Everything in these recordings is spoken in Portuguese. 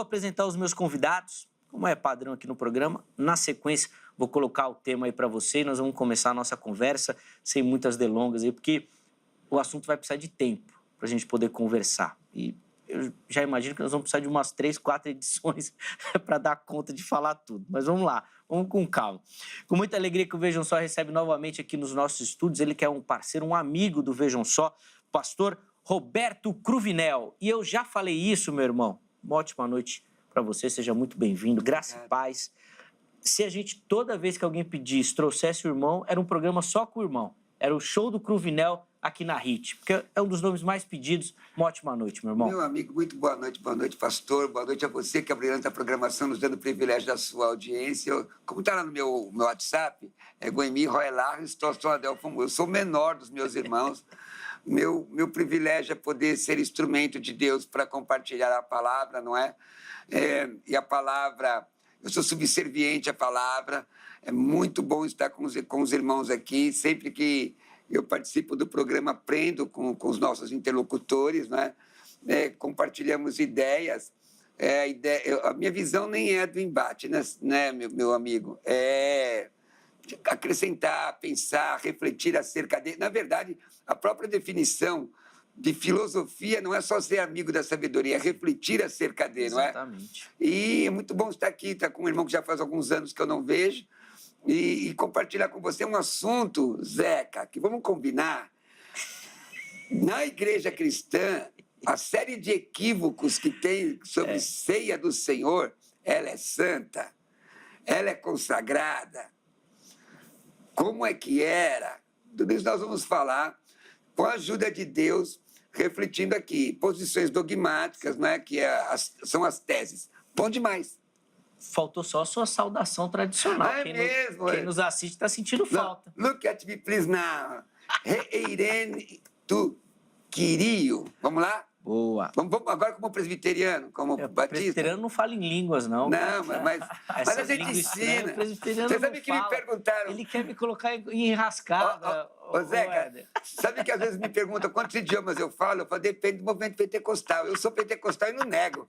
apresentar os meus convidados, como é padrão aqui no programa. Na sequência, vou colocar o tema aí para você e nós vamos começar a nossa conversa sem muitas delongas aí, porque o assunto vai precisar de tempo para a gente poder conversar. E eu já imagino que nós vamos precisar de umas 3, 4 edições para dar conta de falar tudo. Mas vamos lá, vamos com calma. Com muita alegria que o Vejam Só recebe novamente aqui nos nossos estúdios, ele que é um parceiro, um amigo do Vejam Só, pastor Roberto Cruvinel. E eu já falei isso, meu irmão. Uma ótima noite para você, seja muito bem-vindo, graça e paz. Se a gente, toda vez que alguém pedisse, trouxesse o irmão, era um programa só com o irmão. Era o show do Cruvinel aqui na HIT, porque é um dos nomes mais pedidos. Uma ótima noite, meu irmão. Meu amigo, muito boa noite, pastor. Boa noite a você que abriu a programação, nos dando o privilégio da sua audiência. Como está lá no meu WhatsApp, é Goemi Roelar, estou Adelfo. Eu sou o menor dos meus irmãos. Meu privilégio é poder ser instrumento de Deus para compartilhar a palavra, não é? E a palavra, eu sou subserviente à palavra. É muito bom estar com os irmãos aqui. Sempre que eu participo do programa, aprendo com os nossos interlocutores, né? Compartilhamos ideias. A minha visão nem é do embate, né, meu amigo? É acrescentar, pensar, refletir acerca dele. Na verdade, a própria definição de filosofia não é só ser amigo da sabedoria, é refletir acerca dele, não é? Exatamente. E é muito bom estar aqui, estar com um irmão que já faz alguns anos que eu não vejo, e compartilhar com você um assunto, Zeca, que vamos combinar. Na igreja cristã, a série de equívocos que tem sobre ceia do Senhor, ela é santa, ela é consagrada. Como é que era? Tudo isso nós vamos falar com a ajuda de Deus, refletindo aqui posições dogmáticas, né, que são as teses. Bom demais. Faltou só a sua saudação tradicional. Quem nos assiste está sentindo falta. Look at me, please, now. Reirene tu Quirio. Vamos lá? Boa. Vamos agora como presbiteriano, como batista. O presbiteriano não fala em línguas, não. Não, mas a gente ensina. Você sabe que me perguntaram... Ele quer me colocar em enrascada. Ô, Zeca, sabe que às vezes me perguntam quantos idiomas eu falo? Eu falo, depende do movimento pentecostal. Eu sou pentecostal e não nego.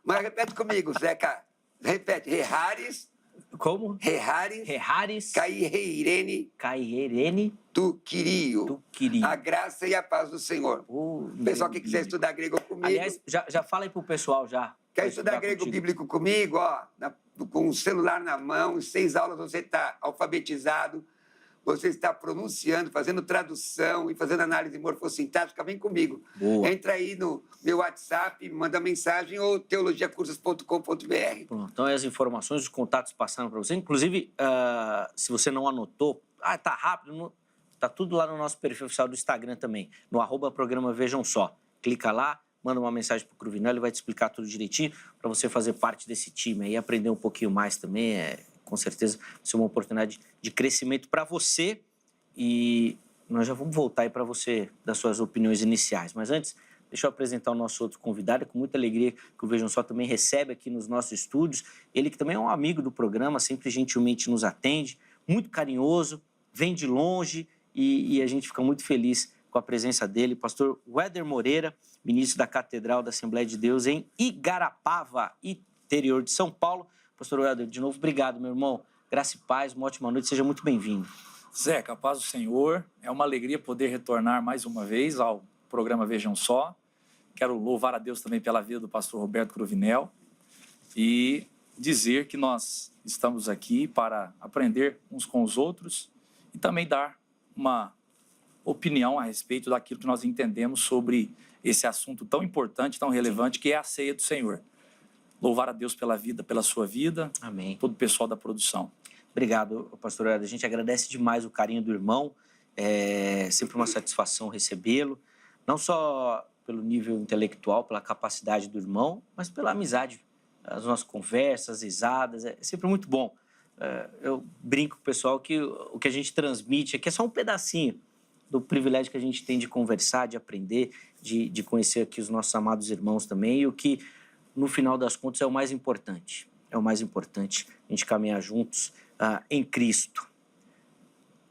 Mas repete comigo, Zeca. Repete. Rehares. Como? Rehares. Cairene. Tu Quirio. A graça e a paz do Senhor. Pessoal que quiser estudar grego comigo... Aliás, já fala aí pro pessoal já. Quer estudar grego bíblico comigo? Com o celular na mão, em 6 aulas você está alfabetizado, você está pronunciando, fazendo tradução e fazendo análise morfossintática, vem comigo. Boa. Entra aí no meu WhatsApp, manda mensagem ou teologiacursos.com.br. Então, as informações, os contatos passaram para você. Inclusive, se você não anotou, tá rápido, tá tudo lá no nosso perfil oficial do Instagram também, no @programa Vejam Só. Clica lá, manda uma mensagem pro Cruvinel, ele vai te explicar tudo direitinho para você fazer parte desse time aí, aprender um pouquinho mais também. Com certeza vai ser uma oportunidade de crescimento para você, e nós já vamos voltar aí para você das suas opiniões iniciais. Mas antes, deixa eu apresentar o nosso outro convidado. É com muita alegria que o Vejam Só também recebe aqui nos nossos estúdios. Ele que também é um amigo do programa, sempre gentilmente nos atende, muito carinhoso, vem de longe, e a gente fica muito feliz com a presença dele, pastor Weder Moreira, ministro da Catedral da Assembleia de Deus em Igarapava, interior de São Paulo. Pastor Weder, de novo, obrigado, meu irmão. Graça e paz, uma ótima noite, seja muito bem-vindo. Zeca, a paz do Senhor. É uma alegria poder retornar mais uma vez ao programa Vejam Só. Quero louvar a Deus também pela vida do pastor Roberto Cruvinel e dizer que nós estamos aqui para aprender uns com os outros e também dar uma opinião a respeito daquilo que nós entendemos sobre esse assunto tão importante, tão relevante, que é a ceia do Senhor. Louvar a Deus pela vida, pela sua vida. Amém. Todo o pessoal da produção. Obrigado, pastor Weder. A gente agradece demais o carinho do irmão. É sempre uma satisfação recebê-lo, não só pelo nível intelectual, pela capacidade do irmão, mas pela amizade. As nossas conversas, risadas, é sempre muito bom. Eu brinco com o pessoal que o que a gente transmite aqui é só um pedacinho do privilégio que a gente tem de conversar, de aprender, de conhecer aqui os nossos amados irmãos também, e o que, no final das contas, é o mais importante. É o mais importante, a gente caminhar juntos em Cristo.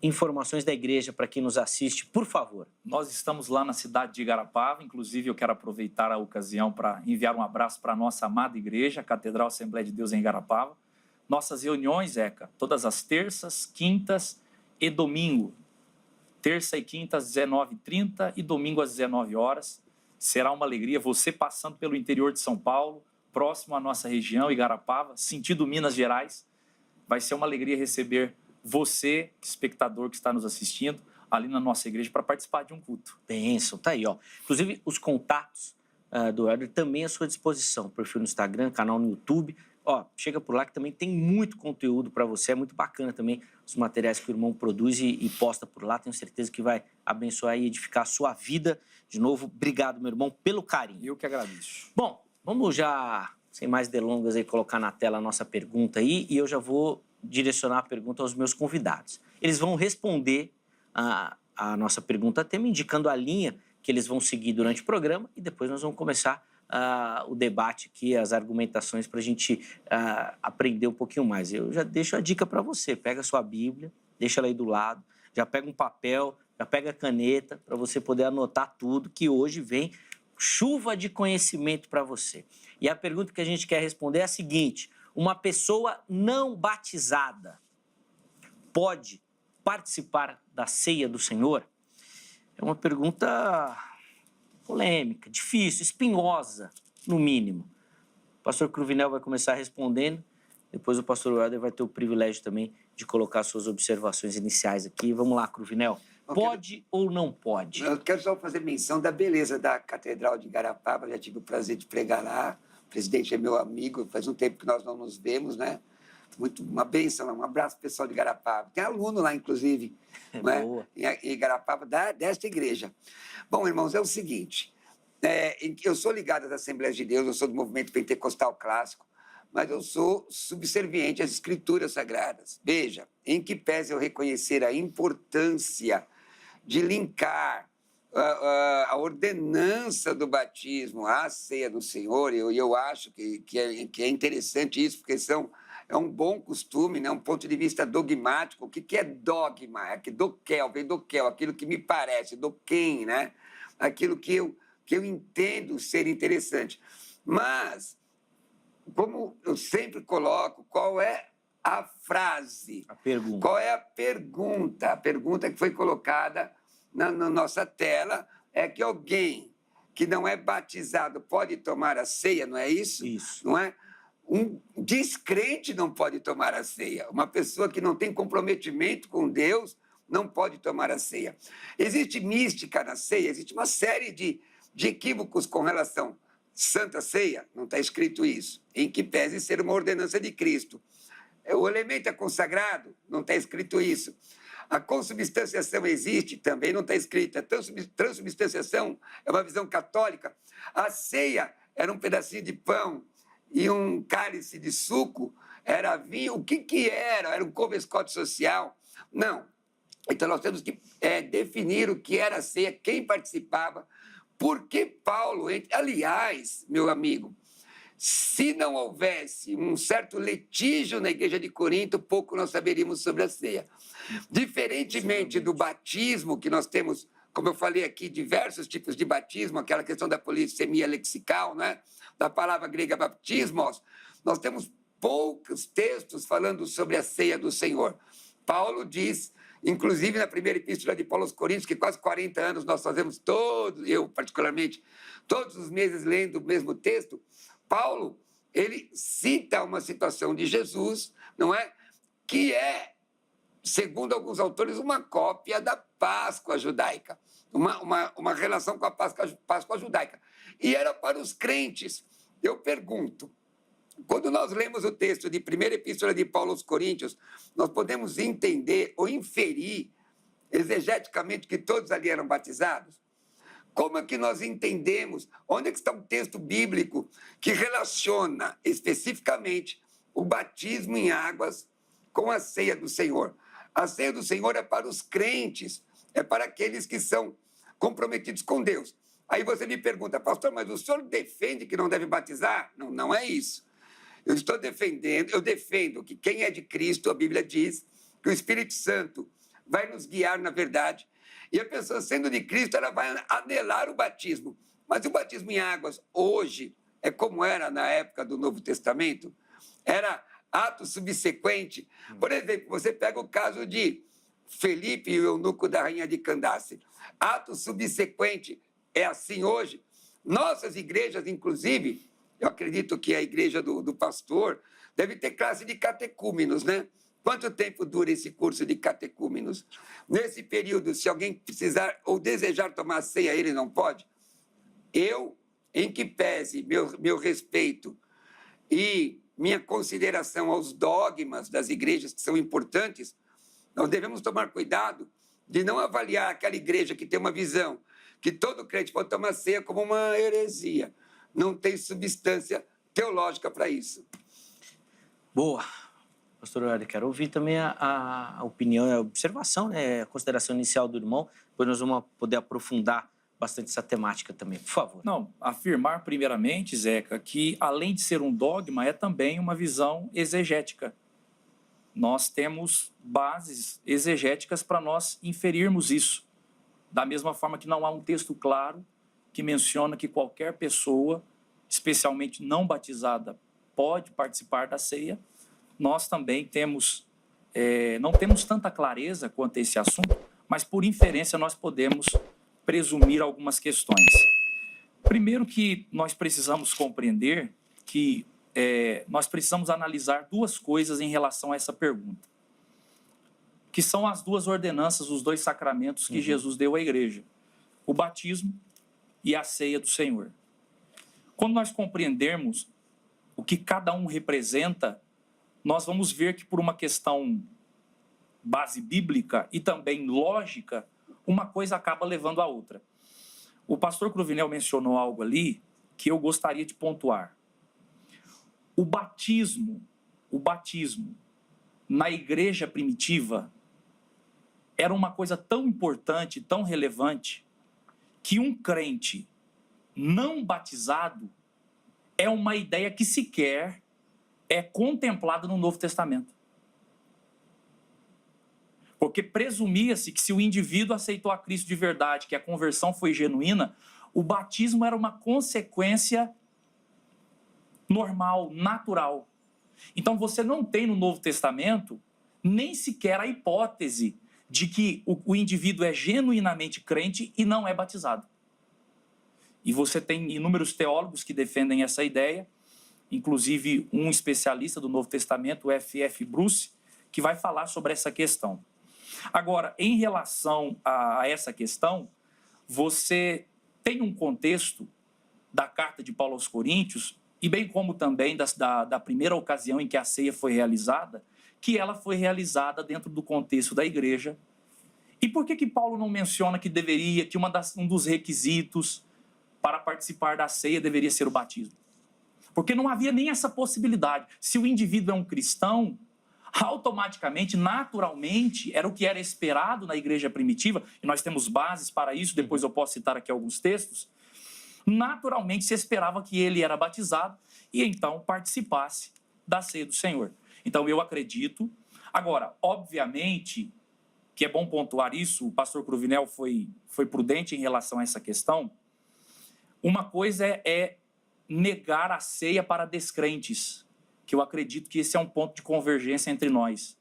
informações da igreja para quem nos assiste, por favor. Nós estamos lá na cidade de Igarapava, inclusive eu quero aproveitar a ocasião para enviar um abraço para a nossa amada igreja, a Catedral Assembleia de Deus em Igarapava. Nossas reuniões, Zeca, todas as terças, quintas e domingo. Terça e quinta às 19h30 e domingo às 19 horas. Será uma alegria você passando pelo interior de São Paulo, próximo à nossa região, Igarapava, sentido Minas Gerais. Vai ser uma alegria receber você, espectador que está nos assistindo, ali na nossa igreja para participar de um culto. Bênção, tá aí, ó. Inclusive, os contatos do Helder também à sua disposição. Perfil no Instagram, canal no YouTube. Ó, chega por lá que também tem muito conteúdo para você. É muito bacana também os materiais que o irmão produz e posta por lá. Tenho certeza que vai abençoar e edificar a sua vida. De novo, obrigado, meu irmão, pelo carinho. Eu que agradeço. Bom, vamos já, sem mais delongas, aí, colocar na tela a nossa pergunta aí. E eu já vou direcionar a pergunta aos meus convidados. Eles vão responder a nossa pergunta tema, indicando a linha que eles vão seguir durante o programa e depois nós vamos começar o debate aqui, as argumentações para a gente aprender um pouquinho mais. Eu já deixo a dica para você, pega a sua Bíblia, deixa ela aí do lado, já pega um papel, já pega a caneta para você poder anotar tudo, que hoje vem chuva de conhecimento para você. E a pergunta que a gente quer responder é a seguinte: uma pessoa não batizada pode participar da ceia do Senhor? É uma pergunta polêmica, difícil, espinhosa, no mínimo. O pastor Cruvinel vai começar respondendo, depois o pastor Helder vai ter o privilégio também de colocar suas observações iniciais aqui. Vamos lá, Cruvinel. Pode ou não pode? Eu quero só fazer menção da beleza da Catedral de Igarapava. Já tive o prazer de pregar lá. O presidente é meu amigo, faz um tempo que nós não nos vemos, né? Uma bênção, um abraço pessoal de Igarapava. Tem aluno lá, inclusive, Boa. em Igarapava, desta igreja. Bom, irmãos, é o seguinte, eu sou ligado às Assembleias de Deus, eu sou do movimento pentecostal clássico, mas eu sou subserviente às Escrituras Sagradas. Veja, em que pese eu reconhecer a importância de linkar a ordenança do batismo à ceia do Senhor, eu acho que é interessante isso, porque é um bom costume, né? Um ponto de vista dogmático. O que é dogma? É que doquel, vem doquel, aquilo que me parece, doquem, né? Aquilo que eu entendo ser interessante. Mas, como eu sempre coloco, qual é a frase? A pergunta. Qual é a pergunta? A pergunta que foi colocada na nossa tela é que alguém que não é batizado pode tomar a ceia, não é isso? Isso. Não é? Um descrente não pode tomar a ceia. Uma pessoa que não tem comprometimento com Deus não pode tomar a ceia. Existe mística na ceia, existe uma série de equívocos com relação à Santa Ceia, não está escrito isso, em que pese ser uma ordenança de Cristo. O elemento é consagrado, não está escrito isso. A consubstanciação existe, também não está escrito. A transubstanciação é uma visão católica. A ceia era um pedacinho de pão e um cálice de suco, era vinho. O que era? Era um convescote social? Não. Então, nós temos que definir o que era a ceia, quem participava, por que Paulo... Aliás, meu amigo, se não houvesse um certo litígio na igreja de Corinto, pouco nós saberíamos sobre a ceia. Diferentemente do batismo, que nós temos, como eu falei aqui, diversos tipos de batismo, aquela questão da polissemia lexical, né? Da palavra grega baptismos, nós temos poucos textos falando sobre a ceia do Senhor. Paulo diz, inclusive na primeira epístola de Paulo aos Coríntios, que quase 40 anos nós fazemos todos, eu particularmente, todos os meses lendo o mesmo texto, Paulo, ele cita uma situação de Jesus, não é? Que é, segundo alguns autores, uma cópia da Páscoa judaica, uma relação com a Páscoa judaica. E era para os crentes. Eu pergunto, quando nós lemos o texto de primeira epístola de Paulo aos Coríntios, nós podemos entender ou inferir exegeticamente que todos ali eram batizados? Como é que nós entendemos? Onde é que está um texto bíblico que relaciona especificamente o batismo em águas com a ceia do Senhor? A ceia do Senhor é para os crentes, é para aqueles que são comprometidos com Deus. Aí você me pergunta, pastor, mas o senhor defende que não deve batizar? Não, não é isso. Eu defendo que quem é de Cristo, a Bíblia diz que o Espírito Santo vai nos guiar na verdade. E a pessoa, sendo de Cristo, ela vai anelar o batismo. Mas o batismo em águas, hoje, é como era na época do Novo Testamento, era ato subsequente. Por exemplo, você pega o caso de Felipe e o eunuco da rainha de Candace. Ato subsequente é assim hoje. Nossas igrejas, inclusive, eu acredito que a igreja do pastor deve ter classe de catecúmenos, né? Quanto tempo dura esse curso de catecúmenos? Nesse período, se alguém precisar ou desejar tomar ceia, ele não pode? Eu, em que pese meu respeito e minha consideração aos dogmas das igrejas que são importantes, nós devemos tomar cuidado de não avaliar aquela igreja que tem uma visão que todo crente pode tomar ceia como uma heresia. Não tem substância teológica para isso. Boa. Pastor Eurário, quero ouvir também a opinião, a observação, né, a consideração inicial do irmão, depois nós vamos poder aprofundar bastante essa temática também, por favor. Não, afirmar primeiramente, Zeca, que além de ser um dogma, é também uma visão exegética. Nós temos bases exegéticas para nós inferirmos isso. Da mesma forma que não há um texto claro que menciona que qualquer pessoa, especialmente não batizada, pode participar da ceia, nós também temos, não temos tanta clareza quanto a esse assunto, mas por inferência nós podemos presumir algumas questões. Primeiro que nós precisamos compreender que nós precisamos analisar duas coisas em relação a essa pergunta, que são as duas ordenanças, os dois sacramentos que Jesus deu à igreja, o batismo e a ceia do Senhor. Quando nós compreendermos o que cada um representa, nós vamos ver que por uma questão base bíblica e também lógica, uma coisa acaba levando a outra. O pastor Cruvinel mencionou algo ali que eu gostaria de pontuar. O batismo na igreja primitiva era uma coisa tão importante, tão relevante, que um crente não batizado é uma ideia que sequer é contemplada no Novo Testamento. Porque presumia-se que se o indivíduo aceitou a Cristo de verdade, que a conversão foi genuína, o batismo era uma consequência normal, natural. Então você não tem no Novo Testamento nem sequer a hipótese de que o indivíduo é genuinamente crente e não é batizado. E você tem inúmeros teólogos que defendem essa ideia, inclusive um especialista do Novo Testamento, o F.F. Bruce, que vai falar sobre essa questão. Agora, em relação a essa questão, você tem um contexto da carta de Paulo aos Coríntios, e bem como também da primeira ocasião em que a ceia foi realizada, que ela foi realizada dentro do contexto da igreja. E por que Paulo não menciona que um dos requisitos para participar da ceia deveria ser o batismo? Porque não havia nem essa possibilidade. Se o indivíduo é um cristão, automaticamente, naturalmente, era o que era esperado na igreja primitiva, e nós temos bases para isso, depois eu posso citar aqui alguns textos. Naturalmente se esperava que ele era batizado e então participasse da ceia do Senhor. Então eu acredito. Agora, obviamente, que é bom pontuar isso, o pastor Cruvinel foi prudente em relação a essa questão. Uma coisa é negar a ceia para descrentes, que eu acredito que esse é um ponto de convergência entre nós.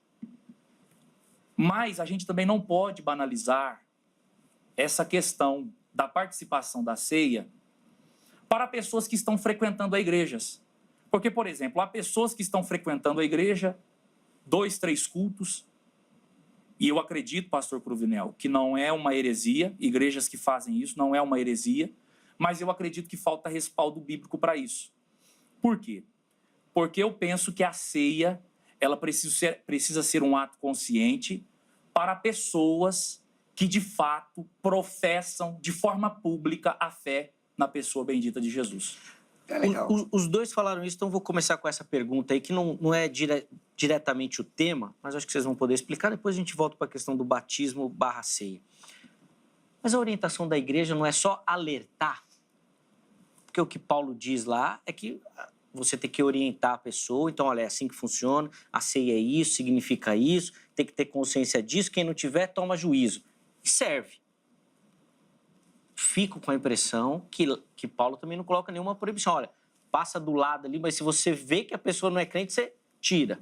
Mas a gente também não pode banalizar essa questão da participação da ceia para pessoas que estão frequentando a igrejas. Porque, por exemplo, há pessoas que estão frequentando a igreja, 2, 3 cultos, e eu acredito, pastor Cruvinel, que não é uma heresia, igrejas que fazem isso, não é uma heresia, mas eu acredito que falta respaldo bíblico para isso. Por quê? Porque eu penso que a ceia ela precisa ser um ato consciente para pessoas que, de fato, professam de forma pública a fé na pessoa bendita de Jesus. É legal. Os dois falaram isso, então vou começar com essa pergunta aí, que não é diretamente o tema, mas acho que vocês vão poder explicar. Depois a gente volta para a questão do batismo / ceia. Mas a orientação da igreja não é só alertar, porque o que Paulo diz lá é que você ter que orientar a pessoa. Então, olha, é assim que funciona, a ceia é isso, significa isso, tem que ter consciência disso, quem não tiver, toma juízo. E serve. Fico com a impressão que Paulo também não coloca nenhuma proibição. Olha, passa do lado ali, mas se você vê que a pessoa não é crente, você tira.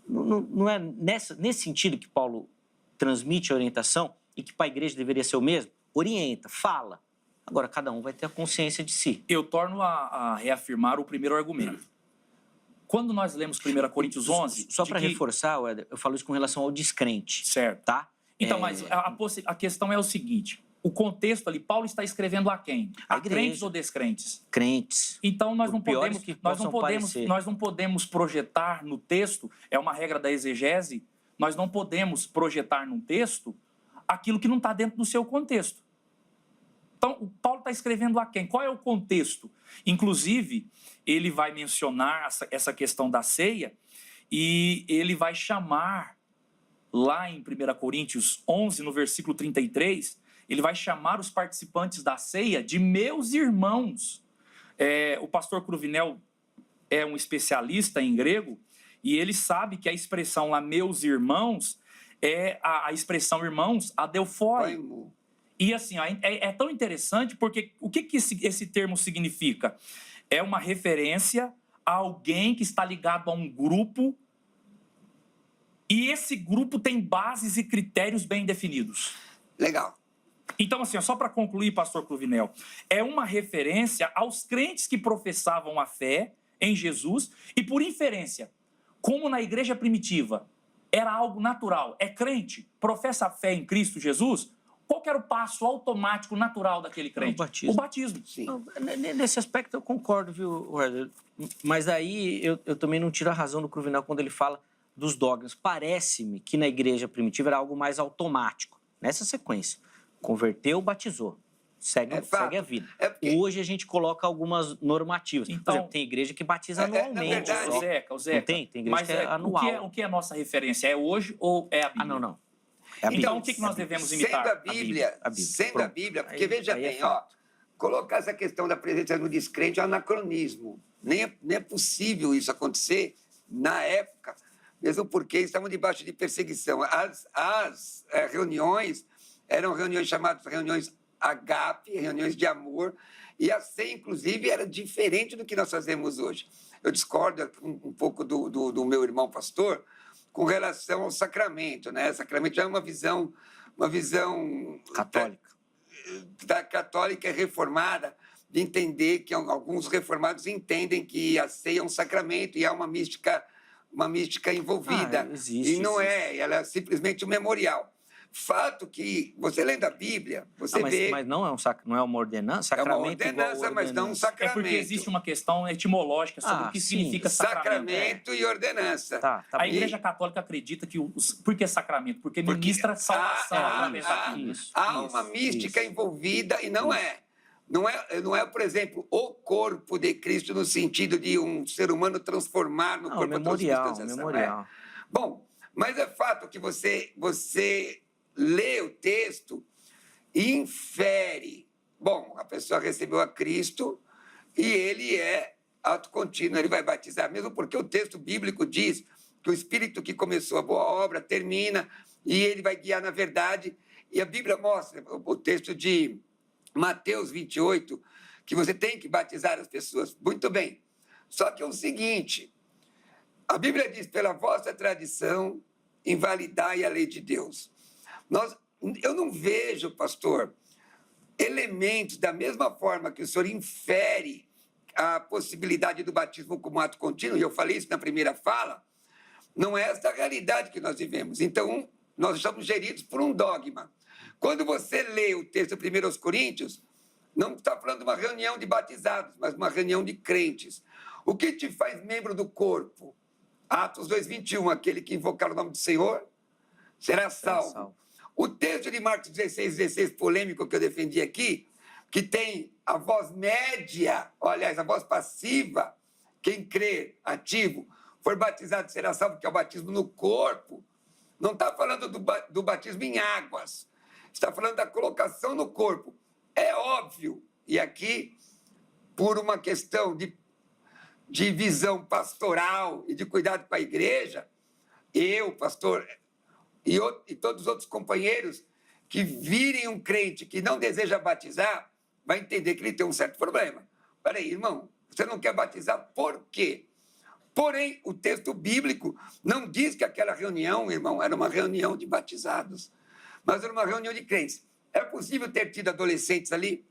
Não é nesse sentido que Paulo transmite a orientação e que para a igreja deveria ser o mesmo? Orienta, fala. Agora, cada um vai ter a consciência de si. Eu torno a reafirmar o primeiro argumento. Quando nós lemos 1 Coríntios 11... Só para reforçar, Éder, eu falo isso com relação ao descrente. Certo. Tá? Então, mas a questão é o seguinte. O contexto ali, Paulo está escrevendo a quem? A crentes ou descrentes? Crentes. Então, nós não Nós podemos projetar no texto, é uma regra da exegese, nós não podemos projetar num texto aquilo que não está dentro do seu contexto. Então, o Paulo está escrevendo a quem? Qual é o contexto? Inclusive, ele vai mencionar essa questão da ceia e ele vai chamar, lá em 1 Coríntios 11, no versículo 33, ele vai chamar os participantes da ceia de meus irmãos. O pastor Cruvinel é um especialista em grego e ele sabe que a expressão lá, meus irmãos, é a expressão irmãos, adelphoi. E assim, é tão interessante porque o que esse termo significa? É uma referência a alguém que está ligado a um grupo e esse grupo tem bases e critérios bem definidos. Legal. Então, assim, só para concluir, pastor Cruvinel, é uma referência aos crentes que professavam a fé em Jesus e, por inferência, como na igreja primitiva era algo natural, é crente, professa a fé em Cristo Jesus, qual que era o passo automático, natural daquele crente? O batismo. Sim. Nesse aspecto eu concordo, viu, Éder? Mas aí eu também não tiro a razão do Cruvinel quando ele fala dos dogmas. Parece-me que na igreja primitiva era algo mais automático, nessa sequência. Converteu, batizou. Segue a vida. Hoje a gente coloca algumas normativas. Então, por exemplo, tem igreja que batiza anualmente. verdade, Zeca. Não tem igreja que é anual. O que é a nossa referência? É hoje ou é a Bíblia? Não. Então, o que nós devemos imitar? Sendo a Bíblia, porque veja bem, colocar essa questão da presença no descrente é um anacronismo. Nem é possível isso acontecer na época, mesmo porque estamos debaixo de perseguição. As reuniões eram reuniões chamadas reuniões agape, reuniões de amor, e a ceia, inclusive, era diferente do que nós fazemos hoje. Eu discordo um pouco do meu irmão pastor com relação ao sacramento, né? Sacramento é uma visão católica reformada, de entender que alguns reformados entendem que a ceia é um sacramento e há uma mística envolvida. Existe, e não é, ela é simplesmente um memorial. Fato que, você lendo a Bíblia, você vê... Mas não é uma ordenança? Sacramento é uma ordenança, mas não um sacramento. É porque existe uma questão etimológica sobre o que significa sacramento. Sacramento e ordenança. A Igreja Católica acredita que... Por que sacramento? Porque ministra salvação. Há uma mística envolvida e não é. Não é, por exemplo, o corpo de Cristo no sentido de um ser humano transformar no corpo memorial. Bom, mas é fato que você lê o texto e infere. Bom, a pessoa recebeu a Cristo e ele é autocontínuo, ele vai batizar, mesmo porque o texto bíblico diz que o Espírito que começou a boa obra termina e ele vai guiar na verdade. E a Bíblia mostra, o texto de Mateus 28, que você tem que batizar as pessoas. Muito bem. Só que é o seguinte, a Bíblia diz, pela vossa tradição, invalidai a lei de Deus. Eu não vejo, pastor, elementos da mesma forma que o senhor infere a possibilidade do batismo como ato contínuo, e eu falei isso na primeira fala, não é essa a realidade que nós vivemos. Então, nós estamos geridos por um dogma. Quando você lê o texto de 1 Coríntios, não está falando de uma reunião de batizados, mas uma reunião de crentes. O que te faz membro do corpo? Atos 2:21, aquele que invocar o nome do Senhor será salvo. O texto de Marcos 16, polêmico que eu defendi aqui, que tem a voz média, aliás, a voz passiva, quem crê, ativo, for batizado será salvo, que é o batismo no corpo. Não está falando do batismo em águas, está falando da colocação no corpo. É óbvio, e aqui, por uma questão de visão pastoral e de cuidado com a igreja, eu, pastor, e todos os outros companheiros que virem um crente que não deseja batizar, vai entender que ele tem um certo problema. Peraí, irmão, você não quer batizar por quê? Porém, o texto bíblico não diz que aquela reunião, irmão, era uma reunião de batizados, mas era uma reunião de crentes. É possível ter tido adolescentes ali?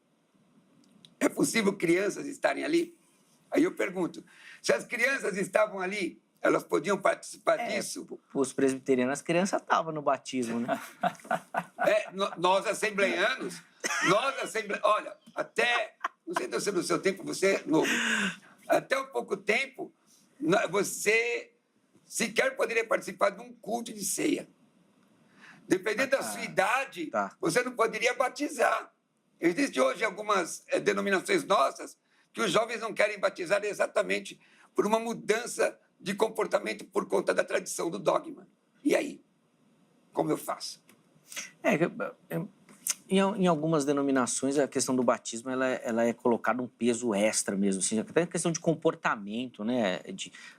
É possível crianças estarem ali? Aí eu pergunto, se as crianças estavam ali, elas podiam participar disso? Os presbiterianos, as crianças estavam no batismo, né? Nós assembleianos, olha, até, não sei se no seu tempo, você é novo, até um pouco tempo, você sequer poderia participar de um culto de ceia. Dependendo da sua idade, você não poderia batizar. Existem hoje algumas denominações nossas que os jovens não querem batizar exatamente por uma mudança de comportamento por conta da tradição, do dogma. E aí? Como eu faço? Em algumas denominações, a questão do batismo ela é colocada um peso extra mesmo, assim, até a questão de comportamento, né?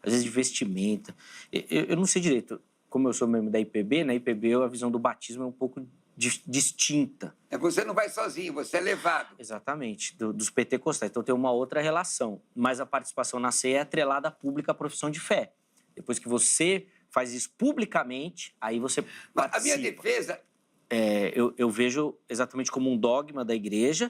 Às vezes de vestimenta. Eu não sei direito, como eu sou membro da IPB, na IPB a visão do batismo é um pouco distinta. Você não vai sozinho, você é levado. Exatamente, dos pentecostais. Então tem uma outra relação, mas a participação na ceia é atrelada à pública à profissão de fé. Depois que você faz isso publicamente, aí você participa. A minha defesa... Eu vejo exatamente como um dogma da igreja,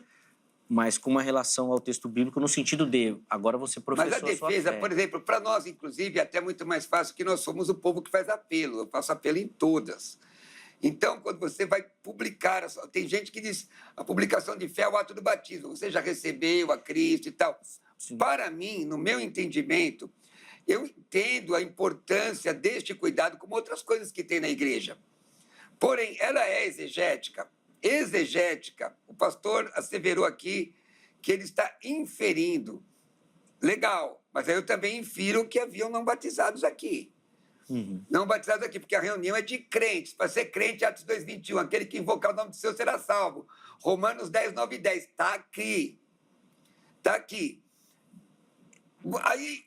mas com uma relação ao texto bíblico no sentido de agora você professou a sua fé. Mas a defesa, por exemplo, para nós, inclusive, é até muito mais fácil que nós somos o povo que faz apelo. Eu faço apelo em todas. Então, quando você vai publicar, tem gente que diz a publicação de fé é o ato do batismo. Você já recebeu a Cristo e tal. Sim. Para mim, no meu entendimento, eu entendo a importância deste cuidado como outras coisas que tem na igreja. Porém, ela é exegética. Exegética, o pastor asseverou aqui que ele está inferindo. Legal, mas aí eu também infiro que haviam não batizados aqui. Não batizados aqui, porque a reunião é de crentes. Para ser crente, Atos 2:21, aquele que invocar o nome do Senhor será salvo. Romanos 10, 9 e 10, está aqui. Está aqui. Aí,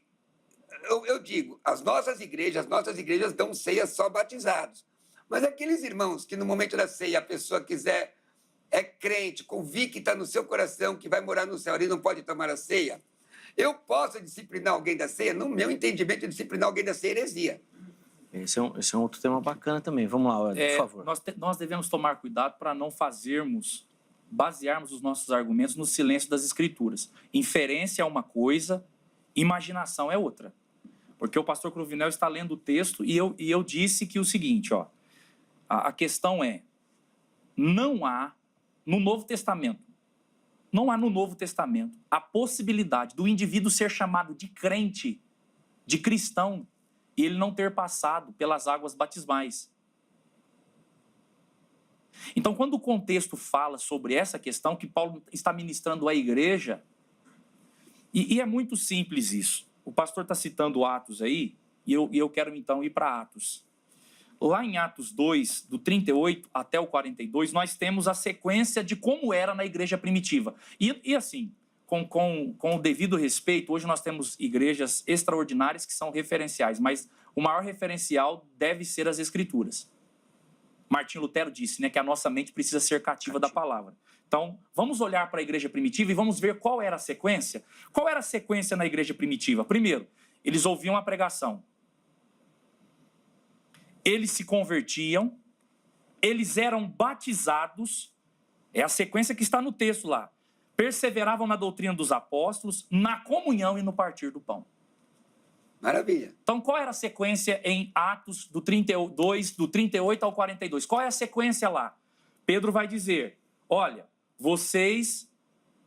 eu digo, as nossas igrejas dão ceia só batizados. Mas aqueles irmãos que no momento da ceia a pessoa quiser, é crente, convicta no seu coração que vai morar no céu, ele não pode tomar a ceia, eu posso disciplinar alguém da ceia? No meu entendimento, disciplinar alguém da ceia é heresia. Esse é um outro tema bacana também. Vamos lá, por favor. Nós devemos tomar cuidado para não basearmos os nossos argumentos no silêncio das Escrituras. Inferência é uma coisa, imaginação é outra. Porque o pastor Cruvinel está lendo o texto e eu disse que o seguinte, ó, a questão é, não há no Novo Testamento a possibilidade do indivíduo ser chamado de crente, de cristão, e ele não ter passado pelas águas batismais. Então, quando o contexto fala sobre essa questão que Paulo está ministrando à igreja, e é muito simples isso. O pastor está citando Atos aí, e eu quero então ir para Atos. Lá em Atos 2, do 38 até o 42, nós temos a sequência de como era na igreja primitiva. E assim, com o devido respeito, hoje nós temos igrejas extraordinárias que são referenciais, mas o maior referencial deve ser as Escrituras. Martim Lutero disse, né, que a nossa mente precisa ser cativa da palavra. Então, vamos olhar para a igreja primitiva e vamos ver qual era a sequência. Qual era a sequência na igreja primitiva? Primeiro, eles ouviam a pregação. Eles se convertiam, eles eram batizados, é a sequência que está no texto lá. Perseveravam na doutrina dos apóstolos, na comunhão e no partir do pão. Maravilha. Então, qual era a sequência em Atos do 32, do 38 ao 42? Qual é a sequência lá? Pedro vai dizer, olha, vocês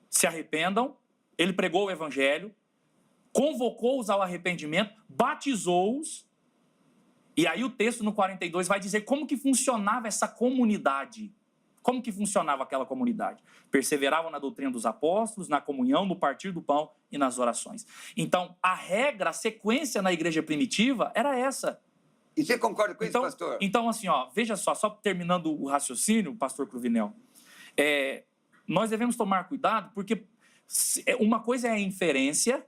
se arrependam, ele pregou o evangelho, convocou-os ao arrependimento, batizou-os. E aí o texto no 42 vai dizer como que funcionava essa comunidade. Como que funcionava aquela comunidade? Perseveravam na doutrina dos apóstolos, na comunhão, no partir do pão e nas orações. Então, a regra, a sequência na igreja primitiva era essa. E você concorda com isso, pastor? Então, assim, ó, veja só terminando o raciocínio, pastor Cruvinel, nós devemos tomar cuidado porque uma coisa é a inferência,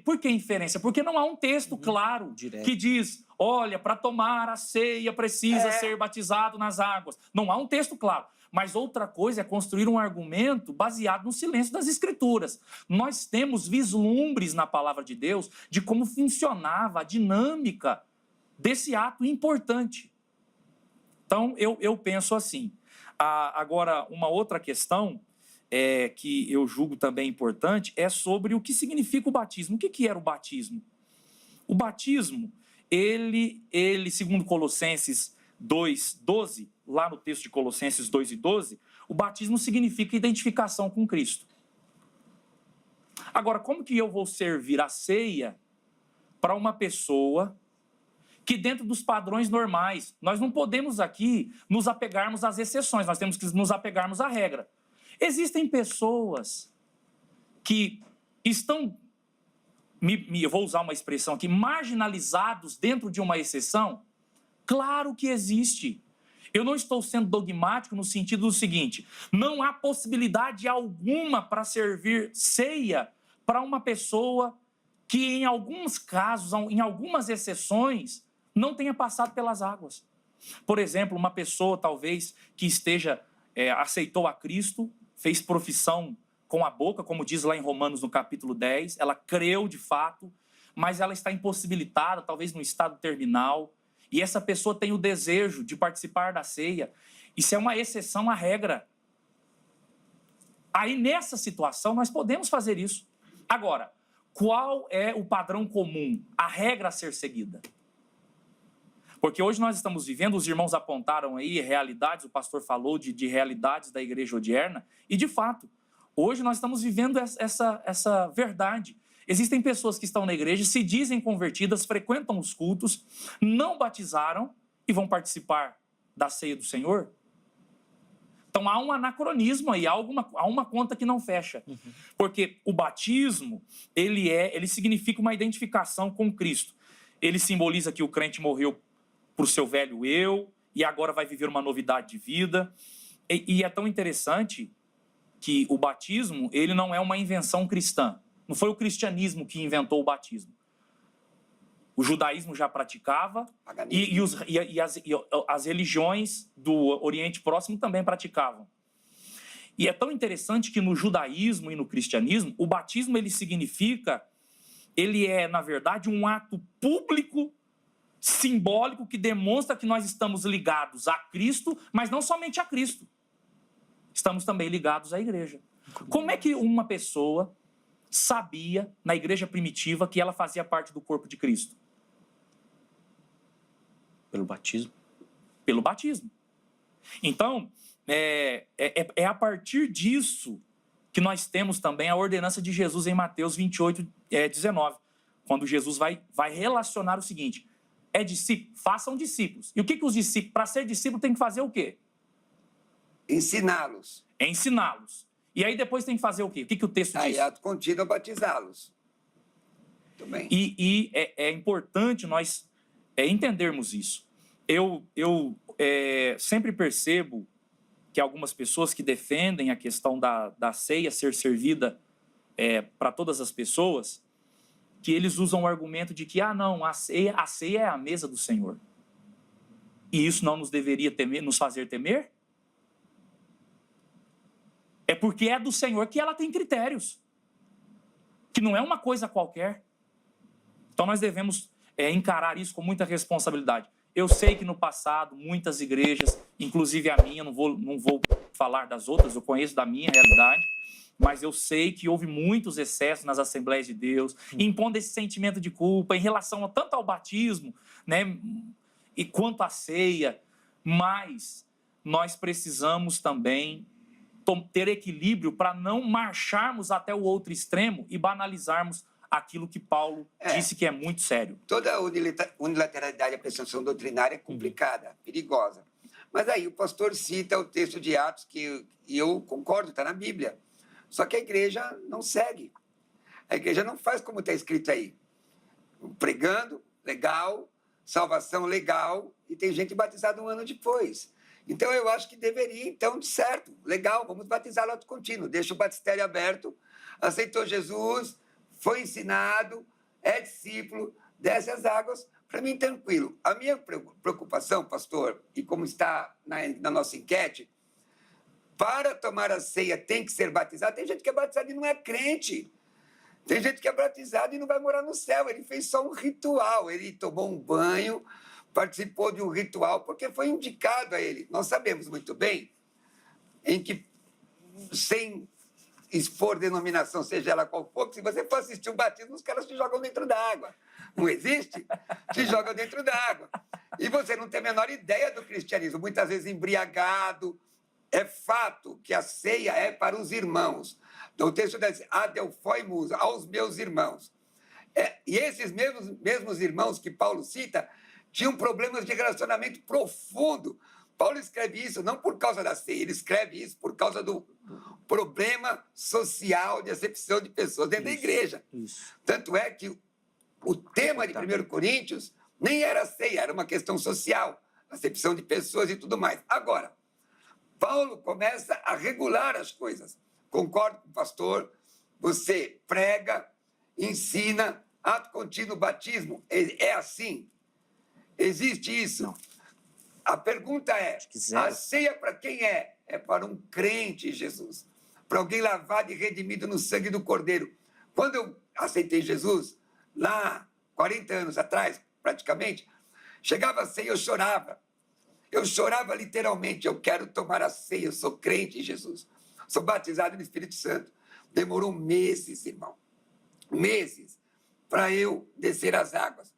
Por que inferência? Porque não há um texto claro Direto. que diz, olha, para tomar a ceia precisa ser batizado nas águas. Não há um texto claro. Mas outra coisa é construir um argumento baseado no silêncio das Escrituras. Nós temos vislumbres na palavra de Deus de como funcionava a dinâmica desse ato importante. Então, eu penso assim. Agora, uma outra questão que eu julgo também importante é sobre o que significa o batismo. O que era o batismo? O batismo, ele segundo Colossenses 2:12, lá no texto de Colossenses 2:12, o batismo significa identificação com Cristo. Agora, como que eu vou servir a ceia para uma pessoa que dentro dos padrões normais, nós não podemos aqui nos apegarmos às exceções, nós temos que nos apegarmos à regra. Existem pessoas que estão, eu vou usar uma expressão aqui, marginalizados dentro de uma exceção? Claro que existe. Eu não estou sendo dogmático no sentido do seguinte, não há possibilidade alguma para servir ceia para uma pessoa que em alguns casos, em algumas exceções, não tenha passado pelas águas. Por exemplo, uma pessoa talvez que aceitou a Cristo, fez profissão com a boca, como diz lá em Romanos no capítulo 10, ela creu de fato, mas ela está impossibilitada, talvez no estado terminal, e essa pessoa tem o desejo de participar da ceia. Isso é uma exceção à regra. Aí, nessa situação, nós podemos fazer isso. Agora, qual é o padrão comum, a regra a ser seguida? Porque hoje nós estamos vivendo, os irmãos apontaram aí realidades, o pastor falou de realidades da igreja odierna, e de fato, hoje nós estamos vivendo essa verdade. Existem pessoas que estão na igreja, se dizem convertidas, frequentam os cultos, não batizaram e vão participar da ceia do Senhor. Então há um anacronismo aí, há uma conta que não fecha. Porque o batismo, ele significa uma identificação com Cristo. Ele simboliza que o crente morreu para o seu velho eu e agora vai viver uma novidade de vida. E é tão interessante que o batismo, ele não é uma invenção cristã. Não foi o cristianismo que inventou o batismo. O judaísmo já praticava e as religiões do Oriente Próximo também praticavam. E é tão interessante que no judaísmo e no cristianismo, o batismo ele é, na verdade, um ato público, simbólico, que demonstra que nós estamos ligados a Cristo, mas não somente a Cristo. Estamos também ligados à igreja. Como é que uma pessoa sabia, na igreja primitiva, que ela fazia parte do corpo de Cristo? Pelo batismo. Pelo batismo. Então, é a partir disso que nós temos também a ordenança de Jesus em Mateus 28:19, quando Jesus vai relacionar o seguinte, façam discípulos. E o que os discípulos, para ser discípulo, tem que fazer o quê? Ensiná-los. Ensiná-los. E aí depois tem que fazer o quê? O que o texto diz? Aí ato contínuo, batizá-los. Muito bem. E é importante nós entendermos isso. Eu sempre percebo que algumas pessoas que defendem a questão da ceia ser servida para todas as pessoas, que eles usam o argumento de que, a ceia é a mesa do Senhor. E isso não nos deveria nos fazer temer? É porque é do Senhor que ela tem critérios. Que não é uma coisa qualquer. Então nós devemos encarar isso com muita responsabilidade. Eu sei que no passado, muitas igrejas, inclusive a minha, não vou falar das outras, eu conheço da minha realidade, mas eu sei que houve muitos excessos nas Assembleias de Deus, impondo esse sentimento de culpa em relação tanto ao batismo, né, e quanto à ceia, mas nós precisamos também ter equilíbrio para não marcharmos até o outro extremo e banalizarmos aquilo que Paulo disse que é muito sério. Toda unilateralidade da apreciação doutrinária é complicada, perigosa. Mas aí o pastor cita o texto de Atos, que eu concordo, está na Bíblia. Só que a igreja não segue. A igreja não faz como está escrito aí. Pregando, legal, salvação, legal, e tem gente batizada um ano depois. Então eu acho que deveria, então, de certo, legal, vamos batizar no ato contínuo. Deixa o batistério aberto, aceitou Jesus, foi ensinado, é discípulo, desce as águas, para mim, tranquilo. A minha preocupação, pastor, e como está na nossa enquete, para tomar a ceia tem que ser batizado. Tem gente que é batizado e não é crente. Tem gente que é batizado e não vai morar no céu. Ele fez só um ritual. Ele tomou um banho, participou de um ritual, porque foi indicado a ele. Nós sabemos muito bem em que, sem expor denominação, seja ela qual for, que se você for assistir um batismo, os caras te jogam dentro da água. Não existe? Te jogam dentro da água. E você não tem a menor ideia do cristianismo. Muitas vezes embriagado. É fato que a ceia é para os irmãos. Então, o texto diz, adelfoimus, aos meus irmãos. E esses mesmos irmãos que Paulo cita tinham problemas de relacionamento profundo. Paulo escreve isso não por causa da ceia, ele escreve isso por causa do problema social de acepção de pessoas dentro da igreja. Isso. Tanto é que o tema de 1 Coríntios nem era a ceia, era uma questão social, acepção de pessoas e tudo mais. Agora, Paulo começa a regular as coisas. Concordo com o pastor, você prega, ensina, ato contínuo, batismo, é assim? Existe isso? Não. A pergunta é, zero. a ceia para quem é? É para um crente em Jesus, para alguém lavado e redimido no sangue do Cordeiro. Quando eu aceitei Jesus, lá 40 anos atrás, praticamente, chegava a ceia e eu chorava. Eu chorava literalmente, eu quero tomar a ceia, eu sou crente em Jesus. Sou batizado no Espírito Santo. Demorou meses, irmão, meses, para eu descer as águas.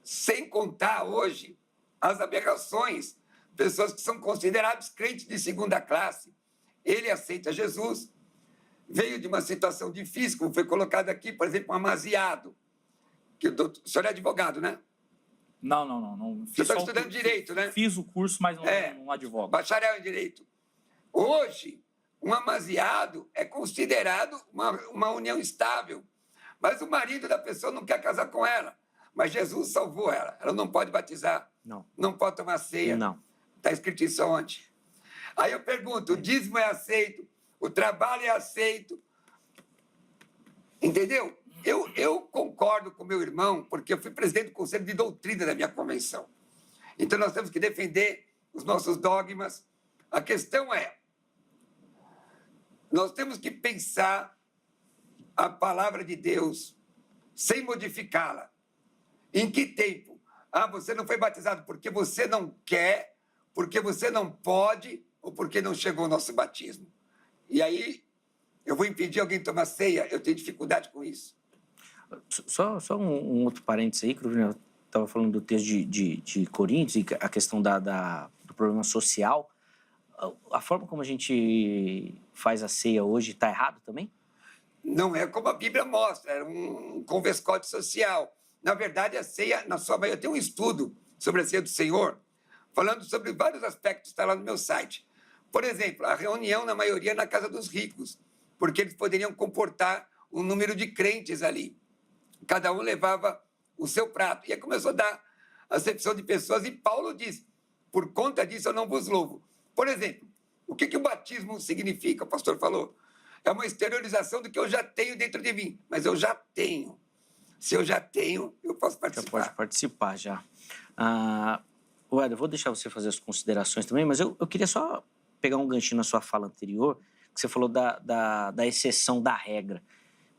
Sem contar hoje as aberrações, pessoas que são considerados crentes de segunda classe. Ele aceita Jesus, veio de uma situação difícil, como foi colocado aqui, por exemplo, um amaziado. O senhor é advogado, né? Não. Você está estudando direito, né? Fiz o curso, mas não advogo. Bacharel em direito. Hoje, um amaziado é considerado uma união estável, mas o marido da pessoa não quer casar com ela. Mas Jesus salvou ela. Ela não pode batizar, não pode tomar ceia. Não. Está escrito isso onde? Aí eu pergunto, o dízimo é aceito, o trabalho é aceito. Entendeu? Eu concordo com meu irmão, porque eu fui presidente do Conselho de Doutrina da minha convenção. Então, nós temos que defender os nossos dogmas. A questão é, nós temos que pensar a palavra de Deus sem modificá-la. Em que tempo? Você não foi batizado porque você não quer, porque você não pode ou porque não chegou o nosso batismo. E aí, eu vou impedir alguém de tomar ceia? Eu tenho dificuldade com isso. Só um outro parênteses aí, que eu estava falando do texto de Coríntios e a questão do problema social. A forma como a gente faz a ceia hoje está errado também? Não é como a Bíblia mostra, é um convescote social. Na verdade, a ceia, na sua maioria, tem um estudo sobre a ceia do Senhor, falando sobre vários aspectos, está lá no meu site. Por exemplo, a reunião, na maioria, na casa dos ricos, porque eles poderiam comportar um número de crentes ali. Cada um levava o seu prato. E aí começou a dar acepção de pessoas. E Paulo diz, por conta disso eu não vos louvo. Por exemplo, o que o batismo significa? O pastor falou. É uma exteriorização do que eu já tenho dentro de mim. Mas eu já tenho. Se eu já tenho, eu posso participar. Já pode participar, já. Éder, eu vou deixar você fazer as considerações também, mas eu queria só pegar um ganchinho na sua fala anterior, que você falou da exceção da regra.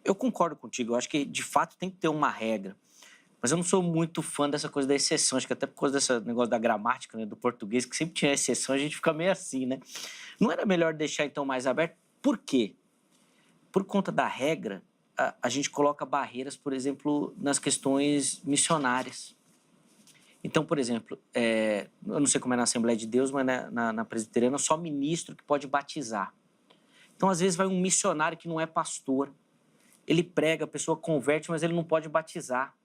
Eu concordo contigo, eu acho que, de fato, tem que ter uma regra. Mas eu não sou muito fã dessa coisa da exceção, acho que até por causa desse negócio da gramática, né, do português, que sempre tinha exceção, a gente fica meio assim, né? Não era melhor deixar, então, mais aberto? Por quê? Por conta da regra, a gente coloca barreiras, por exemplo, nas questões missionárias. Então, por exemplo, eu não sei como é na Assembleia de Deus, mas na presbiteriana, só ministro que pode batizar. Então, às vezes, vai um missionário que não é pastor, ele prega, a pessoa converte, mas ele não pode batizar.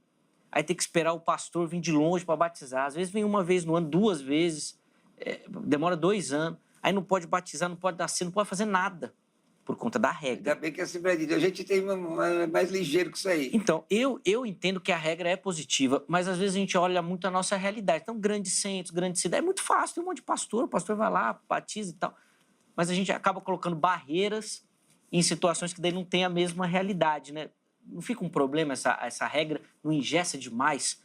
Aí tem que esperar o pastor vir de longe para batizar. Às vezes vem uma vez no ano, 2 vezes, demora 2 anos. Aí não pode batizar, não pode dar ceia, não pode fazer nada, por conta da regra. Ainda bem que a Assembleia de Deus, a gente tem mais ligeiro que isso aí. Então, eu entendo que a regra é positiva, mas às vezes a gente olha muito a nossa realidade. Então, grandes centros, grandes cidades, é muito fácil, tem um monte de pastor, o pastor vai lá, batiza e tal. Mas a gente acaba colocando barreiras em situações que daí não tem a mesma realidade, né? Não fica um problema essa regra? Não engessa demais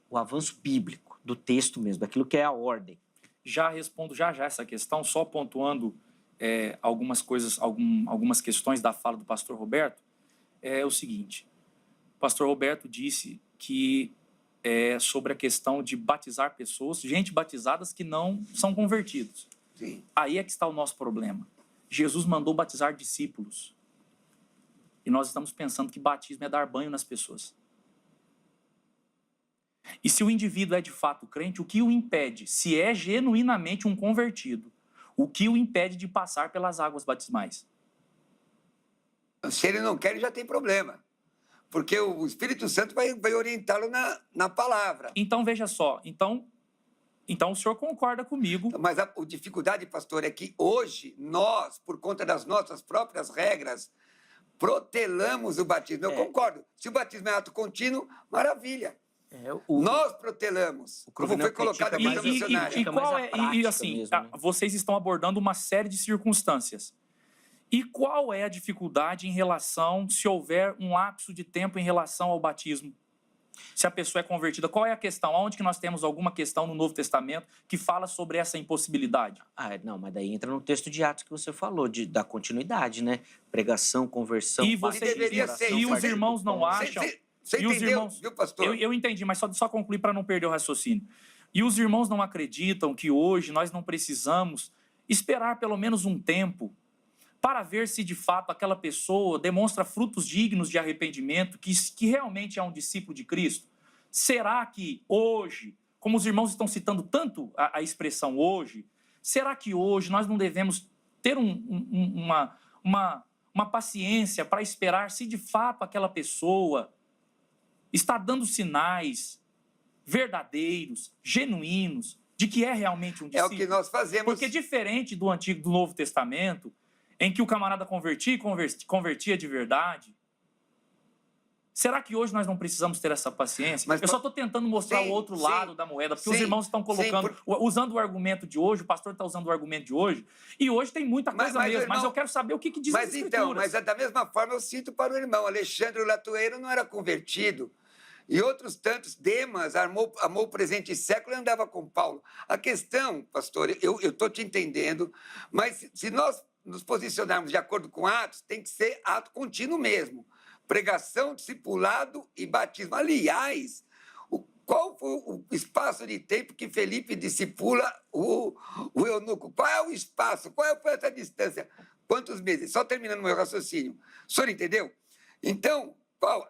o avanço bíblico do texto mesmo, daquilo que é a ordem? Já respondo já essa questão, só pontuando algumas coisas, algumas questões da fala do pastor Roberto. É o seguinte, o pastor Roberto disse que sobre a questão de batizar pessoas, gente batizadas que não são convertidos. Sim. Aí é que está o nosso problema. Jesus mandou batizar discípulos. E nós estamos pensando que batismo é dar banho nas pessoas. E se o indivíduo é de fato crente, o que o impede? Se é genuinamente um convertido, o que o impede de passar pelas águas batismais? Se ele não quer, ele já tem problema. Porque o Espírito Santo vai orientá-lo na palavra. Então, veja só. Então o senhor concorda comigo. Mas a dificuldade, pastor, é que hoje nós, por conta das nossas próprias regras, protelamos o batismo. Eu concordo. Se o batismo é ato contínuo, maravilha. Nós protelamos, como foi colocado aqui no missionário. E qual é? E assim, mesmo, né? vocês estão abordando uma série de circunstâncias. E qual é a dificuldade em relação, se houver um lapso de tempo em relação ao batismo? Se a pessoa é convertida, qual é a questão? Onde que nós temos alguma questão no Novo Testamento que fala sobre essa impossibilidade? Não, mas daí entra no texto de Atos que você falou, da continuidade, né? Pregação, conversão... E os irmãos não acham... Você entendeu, irmãos, viu, pastor? Eu entendi, mas só concluir para não perder o raciocínio. E os irmãos não acreditam que hoje nós não precisamos esperar pelo menos um tempo para ver se de fato aquela pessoa demonstra frutos dignos de arrependimento, que realmente é um discípulo de Cristo? Será que hoje, como os irmãos estão citando tanto a expressão hoje, será que hoje nós não devemos ter uma paciência para esperar se de fato aquela pessoa está dando sinais verdadeiros, genuínos, de que é realmente um discípulo? É o que nós fazemos. Porque diferente do Novo Testamento, em que o camarada convertia de verdade, será que hoje nós não precisamos ter essa paciência? Eu só estou tentando mostrar o outro lado da moeda, porque os irmãos estão colocando, usando o argumento de hoje, o pastor está usando o argumento de hoje, e hoje tem muita coisa mesmo, irmão, mas eu quero saber o que diz as Escrituras. Mas da mesma forma eu sinto para o irmão, Alexandre Latoeiro não era convertido, e outros tantos, Demas, amou o presente século e andava com Paulo. A questão, pastor, eu estou te entendendo, mas se nós nos posicionarmos de acordo com Atos, tem que ser ato contínuo mesmo. Pregação, discipulado e batismo. Aliás, qual foi o espaço de tempo que Felipe discipula o eunuco? Qual é o espaço? Qual foi essa distância? Quantos meses? Só terminando meu raciocínio. O senhor entendeu? Então,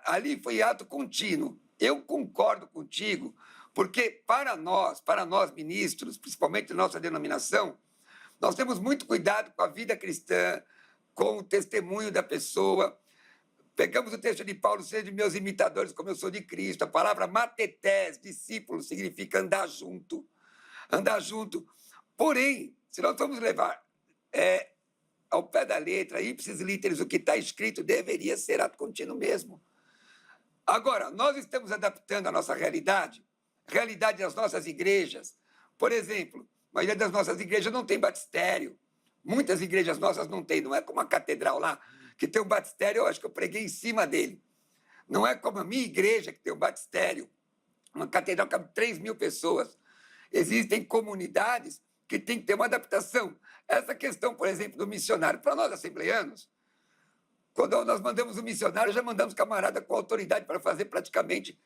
ali foi ato contínuo. Eu concordo contigo, porque para nós ministros, principalmente nossa denominação, nós temos muito cuidado com a vida cristã, com o testemunho da pessoa. Pegamos o texto de Paulo, sejam meus imitadores como eu sou de Cristo. A palavra matetés, discípulo, significa andar junto. Andar junto. Porém, se nós vamos levar ao pé da letra, ipsis literis, o que está escrito deveria ser ato contínuo mesmo. Agora, nós estamos adaptando a nossa realidade das nossas igrejas. Por exemplo, a maioria das nossas igrejas não tem batistério. Muitas igrejas nossas não têm. Não é como a catedral lá, que tem um batistério, eu acho que eu preguei em cima dele. Não é como a minha igreja, que tem um batistério. Uma catedral que cabe 3.000 pessoas. Existem comunidades que têm que ter uma adaptação. Essa questão, por exemplo, do missionário. Para nós, assembleanos, quando nós mandamos um missionário, já mandamos camarada com autoridade para fazer praticamente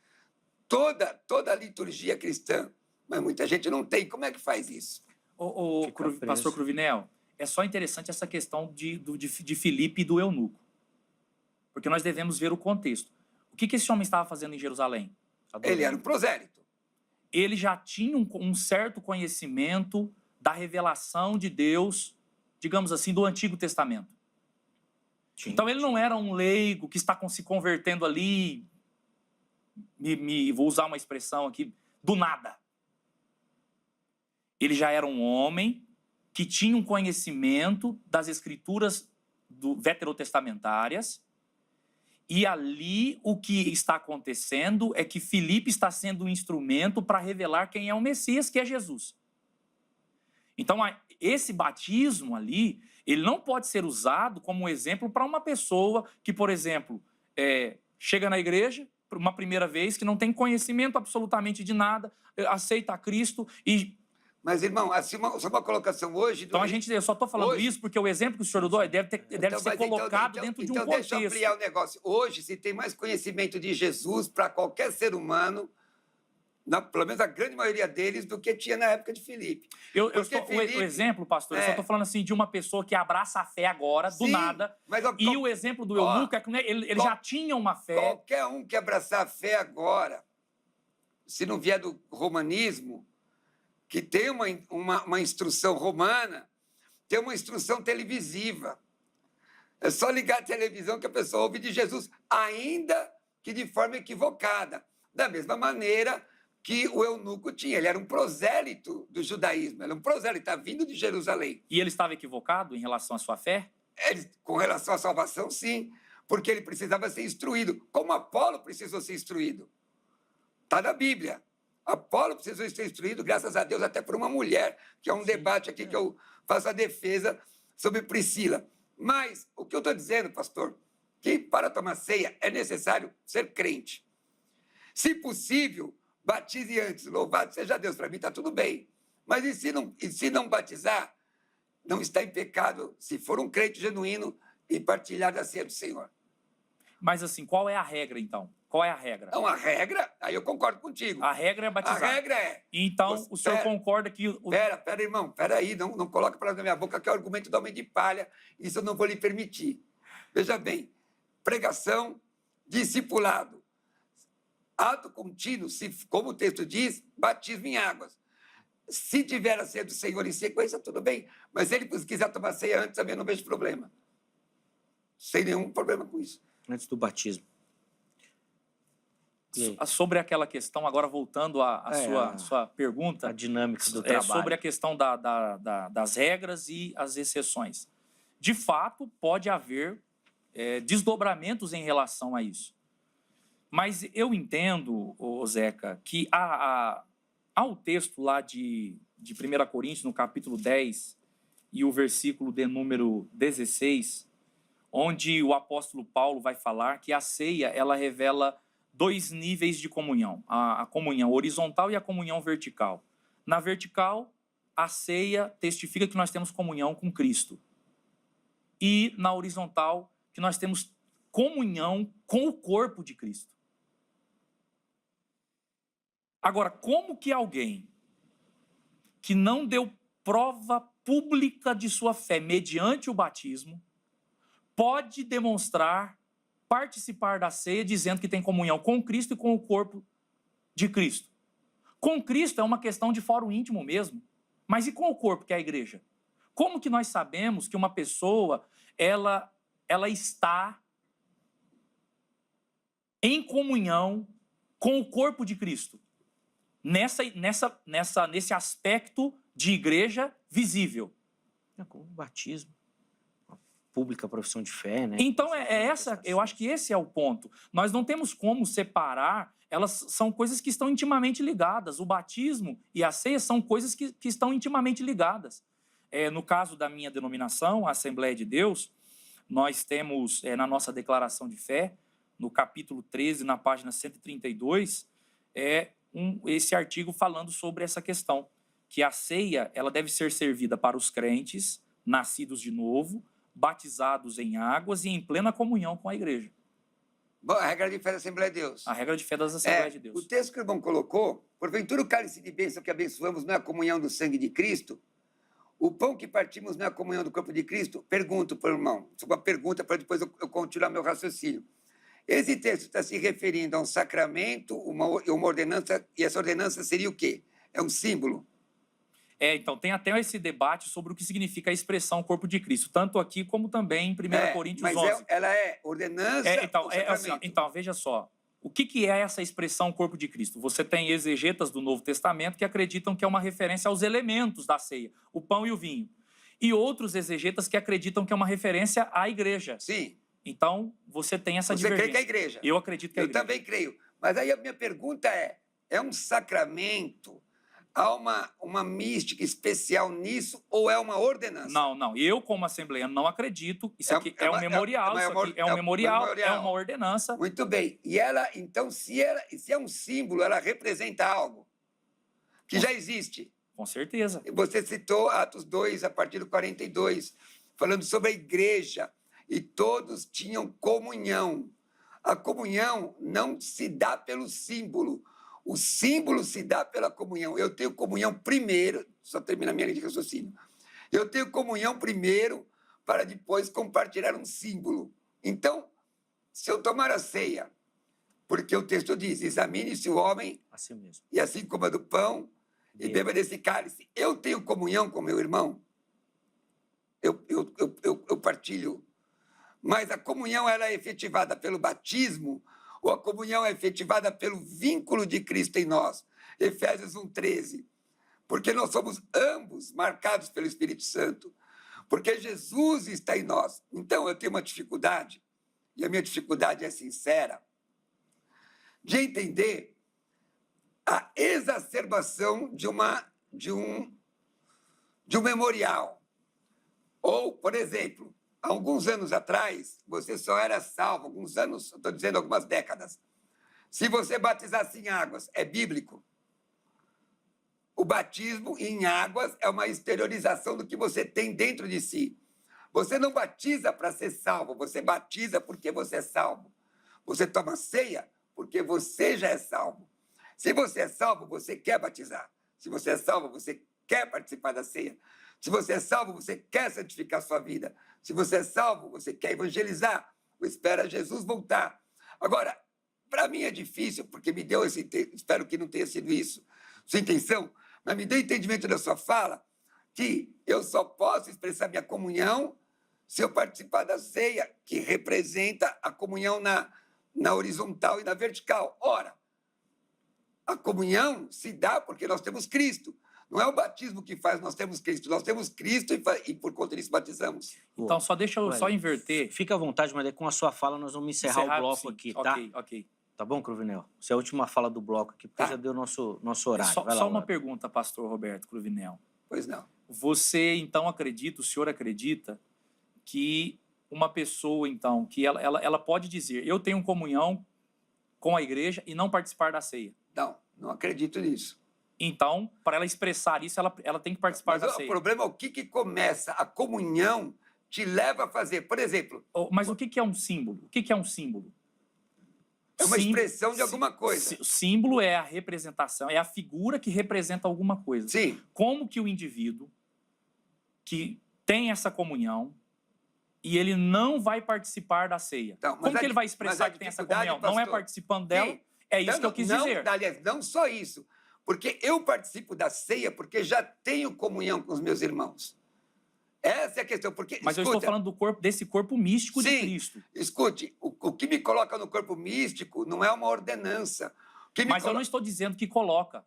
toda a liturgia cristã. Mas muita gente não tem. Como é que faz isso? Pastor Cruvinel, é só interessante essa questão de Filipe e do eunuco. Porque nós devemos ver o contexto. O que esse homem estava fazendo em Jerusalém? Ele era um prosélito. Ele já tinha um certo conhecimento da revelação de Deus, digamos assim, do Antigo Testamento. Então ele não era um leigo que está se convertendo ali, vou usar uma expressão aqui, do nada. Ele já era um homem que tinha um conhecimento das escrituras veterotestamentárias, e ali o que está acontecendo é que Filipe está sendo um instrumento para revelar quem é o Messias, que é Jesus. Então, esse batismo ali, ele não pode ser usado como um exemplo para uma pessoa que, por exemplo, chega na igreja uma primeira vez, que não tem conhecimento absolutamente de nada, aceita a Cristo e... Mas, irmão, assim, só uma colocação hoje... Então, eu só estou falando hoje, isso porque o exemplo que o senhor deu deve ser colocado dentro de um contexto. Deixa eu ampliar o negócio. Hoje, se tem mais conhecimento de Jesus para qualquer ser humano, pelo menos a grande maioria deles, do que tinha na época de Filipe. O exemplo, pastor, eu só estou falando assim de uma pessoa que abraça a fé agora, do nada, e o exemplo do eunuco é que ele já tinha uma fé. Qualquer um que abraçar a fé agora, se não vier do romanismo, que tem uma instrução romana, tem uma instrução televisiva. É só ligar a televisão que a pessoa ouve de Jesus, ainda que de forma equivocada. Da mesma maneira que o eunuco tinha. Ele era um prosélito do judaísmo, ele era um prosélito, está vindo de Jerusalém. E ele estava equivocado em relação à sua fé? Com relação à salvação, sim, porque ele precisava ser instruído, como Apolo precisou ser instruído. Está na Bíblia. Apolo precisou ser instruído, graças a Deus, até por uma mulher, que é um debate aqui que eu faço a defesa sobre Priscila. Mas o que eu estou dizendo, pastor, que para tomar ceia é necessário ser crente. Se possível, batize antes, louvado seja Deus. Para mim está tudo bem. Mas e se não batizar, não está em pecado se for um crente genuíno e partilhar da ceia do Senhor. Mas assim, qual é a regra, então? Qual é a regra? Não, a regra, aí eu concordo contigo. A regra é batizar. A regra é... Então, o senhor concorda que... Pera, irmão, aí, não coloca palavras na minha boca, que é o argumento do homem de palha, isso eu não vou lhe permitir. Veja bem, pregação, discipulado, ato contínuo, como o texto diz, batismo em águas. Se tiver a ceia do Senhor em sequência, tudo bem, mas se ele quiser tomar ceia antes, também não vejo problema. Sem nenhum problema com isso. Antes do batismo. Sobre aquela questão, agora voltando à sua pergunta... A dinâmica do trabalho. Sobre a questão das regras e as exceções. De fato, pode haver desdobramentos em relação a isso. Mas eu entendo, Zeca, que há o texto lá de 1 Coríntios, no capítulo 10, e o versículo de número 16, onde o apóstolo Paulo vai falar que a ceia, ela revela 2 níveis de comunhão, a comunhão horizontal e a comunhão vertical. Na vertical, a ceia testifica que nós temos comunhão com Cristo. E na horizontal, que nós temos comunhão com o corpo de Cristo. Agora, como que alguém que não deu prova pública de sua fé mediante o batismo pode demonstrar, participar da ceia dizendo que tem comunhão com Cristo e com o corpo de Cristo? Com Cristo é uma questão de fórum íntimo mesmo, mas e com o corpo, que é a igreja? Como que nós sabemos que uma pessoa ela está em comunhão com o corpo de Cristo? Nesse aspecto de igreja visível. Com o batismo. Pública profissão de fé, né? Então, eu acho que esse é o ponto. Nós não temos como separar, elas são coisas que estão intimamente ligadas. O batismo e a ceia são coisas que estão intimamente ligadas. No caso da minha denominação, a Assembleia de Deus, nós temos na nossa declaração de fé, no capítulo 13, na página 132, esse artigo falando sobre essa questão, que a ceia ela deve ser servida para os crentes, nascidos de novo, batizados em águas e em plena comunhão com a igreja. Bom, a regra de fé da Assembleia de Deus. A regra de fé das Assembleias de Deus. O texto que o irmão colocou, porventura o cálice de bênção que abençoamos não é a comunhão do sangue de Cristo? O pão que partimos não é a comunhão do corpo de Cristo? Pergunto para o irmão, uma pergunta para depois eu continuar meu raciocínio. Esse texto está se referindo a um sacramento, uma ordenança, e essa ordenança seria o quê? É um símbolo? Então, tem até esse debate sobre o que significa a expressão corpo de Cristo, tanto aqui como também em 1 Coríntios 11. Mas ela é ordenança ou sacramento? Então, veja só. O que é essa expressão corpo de Cristo? Você tem exegetas do Novo Testamento que acreditam que é uma referência aos elementos da ceia, o pão e o vinho. E outros exegetas que acreditam que é uma referência à igreja. Sim. Então, você tem essa divergência. Você crê que é a igreja? Eu acredito que é a igreja. Eu também creio. Mas aí a minha pergunta é um sacramento Há uma mística especial nisso ou é uma ordenança? Não. Eu, como assembleiano, não acredito. Isso aqui é um memorial, isso aqui é um memorial, é uma ordenança. Muito bem. E ela, então, se é um símbolo, ela representa algo que já existe. Com certeza. Você citou Atos 2, a partir do 42, falando sobre a igreja, e todos tinham comunhão. A comunhão não se dá pelo símbolo, o símbolo se dá pela comunhão. Eu tenho comunhão primeiro, só termina a minha linha de raciocínio. Eu tenho comunhão primeiro para depois compartilhar um símbolo. Então, se eu tomar a ceia, porque o texto diz, examine-se o homem, Assim mesmo. e assim coma do pão, e beba desse cálice. Eu tenho comunhão com meu irmão? Eu partilho. Mas a comunhão ela é efetivada pelo batismo ou a comunhão é efetivada pelo vínculo de Cristo em nós? Efésios 1:13. Porque nós somos ambos marcados pelo Espírito Santo. Porque Jesus está em nós. Então, eu tenho uma dificuldade, e a minha dificuldade é sincera, de entender a exacerbação de um memorial. Ou, por exemplo, há alguns anos atrás, você só era salvo, alguns anos, estou dizendo algumas décadas, se você batizasse em águas, é bíblico. O batismo em águas é uma exteriorização do que você tem dentro de si. Você não batiza para ser salvo, você batiza porque você é salvo. Você toma ceia porque você já é salvo. Se você é salvo, você quer batizar. Se você é salvo, você quer participar da ceia. Se você é salvo, você quer santificar sua vida. Se você é salvo, você quer evangelizar. Ou espera Jesus voltar. Agora, para mim é difícil, porque me deu esse... Espero que não tenha sido isso sua intenção, mas me deu entendimento da sua fala que eu só posso expressar minha comunhão se eu participar da ceia, que representa a comunhão na horizontal e na vertical. Ora, a comunhão se dá porque nós temos Cristo. Não é o batismo que faz, nós temos Cristo. Nós temos Cristo e por conta disso batizamos. Então, só deixa eu só inverter. Fica à vontade, mas com a sua fala nós vamos encerrar o bloco sim. aqui, tá? Ok. Tá bom, Cruvinel? Essa é a última fala do bloco aqui, porque já deu nosso horário. Só uma pergunta, pastor Roberto Cruvinel. Pois não. Você, então, acredita, o senhor acredita que uma pessoa, então, que ela pode dizer, eu tenho comunhão com a igreja e não participar da ceia? Não acredito nisso. Então, para ela expressar isso, ela tem que participar da ceia. O problema é o que começa. A comunhão te leva a fazer. Por exemplo... Mas o que é um símbolo? O que é um símbolo? É uma expressão de alguma coisa. O símbolo é a representação, é a figura que representa alguma coisa. Sim. Como que o indivíduo que tem essa comunhão e ele não vai participar da ceia? Então, como que ele vai expressar que tem essa comunhão? Pastor, não é participando dela? Sim. É isso que eu quis dizer. Aliás, não só isso. Porque eu participo da ceia porque já tenho comunhão com os meus irmãos. Essa é a questão. Porque, mas eu estou falando desse corpo místico de Cristo. Escute, o que me coloca no corpo místico não é uma ordenança. Mas eu não estou dizendo que coloca.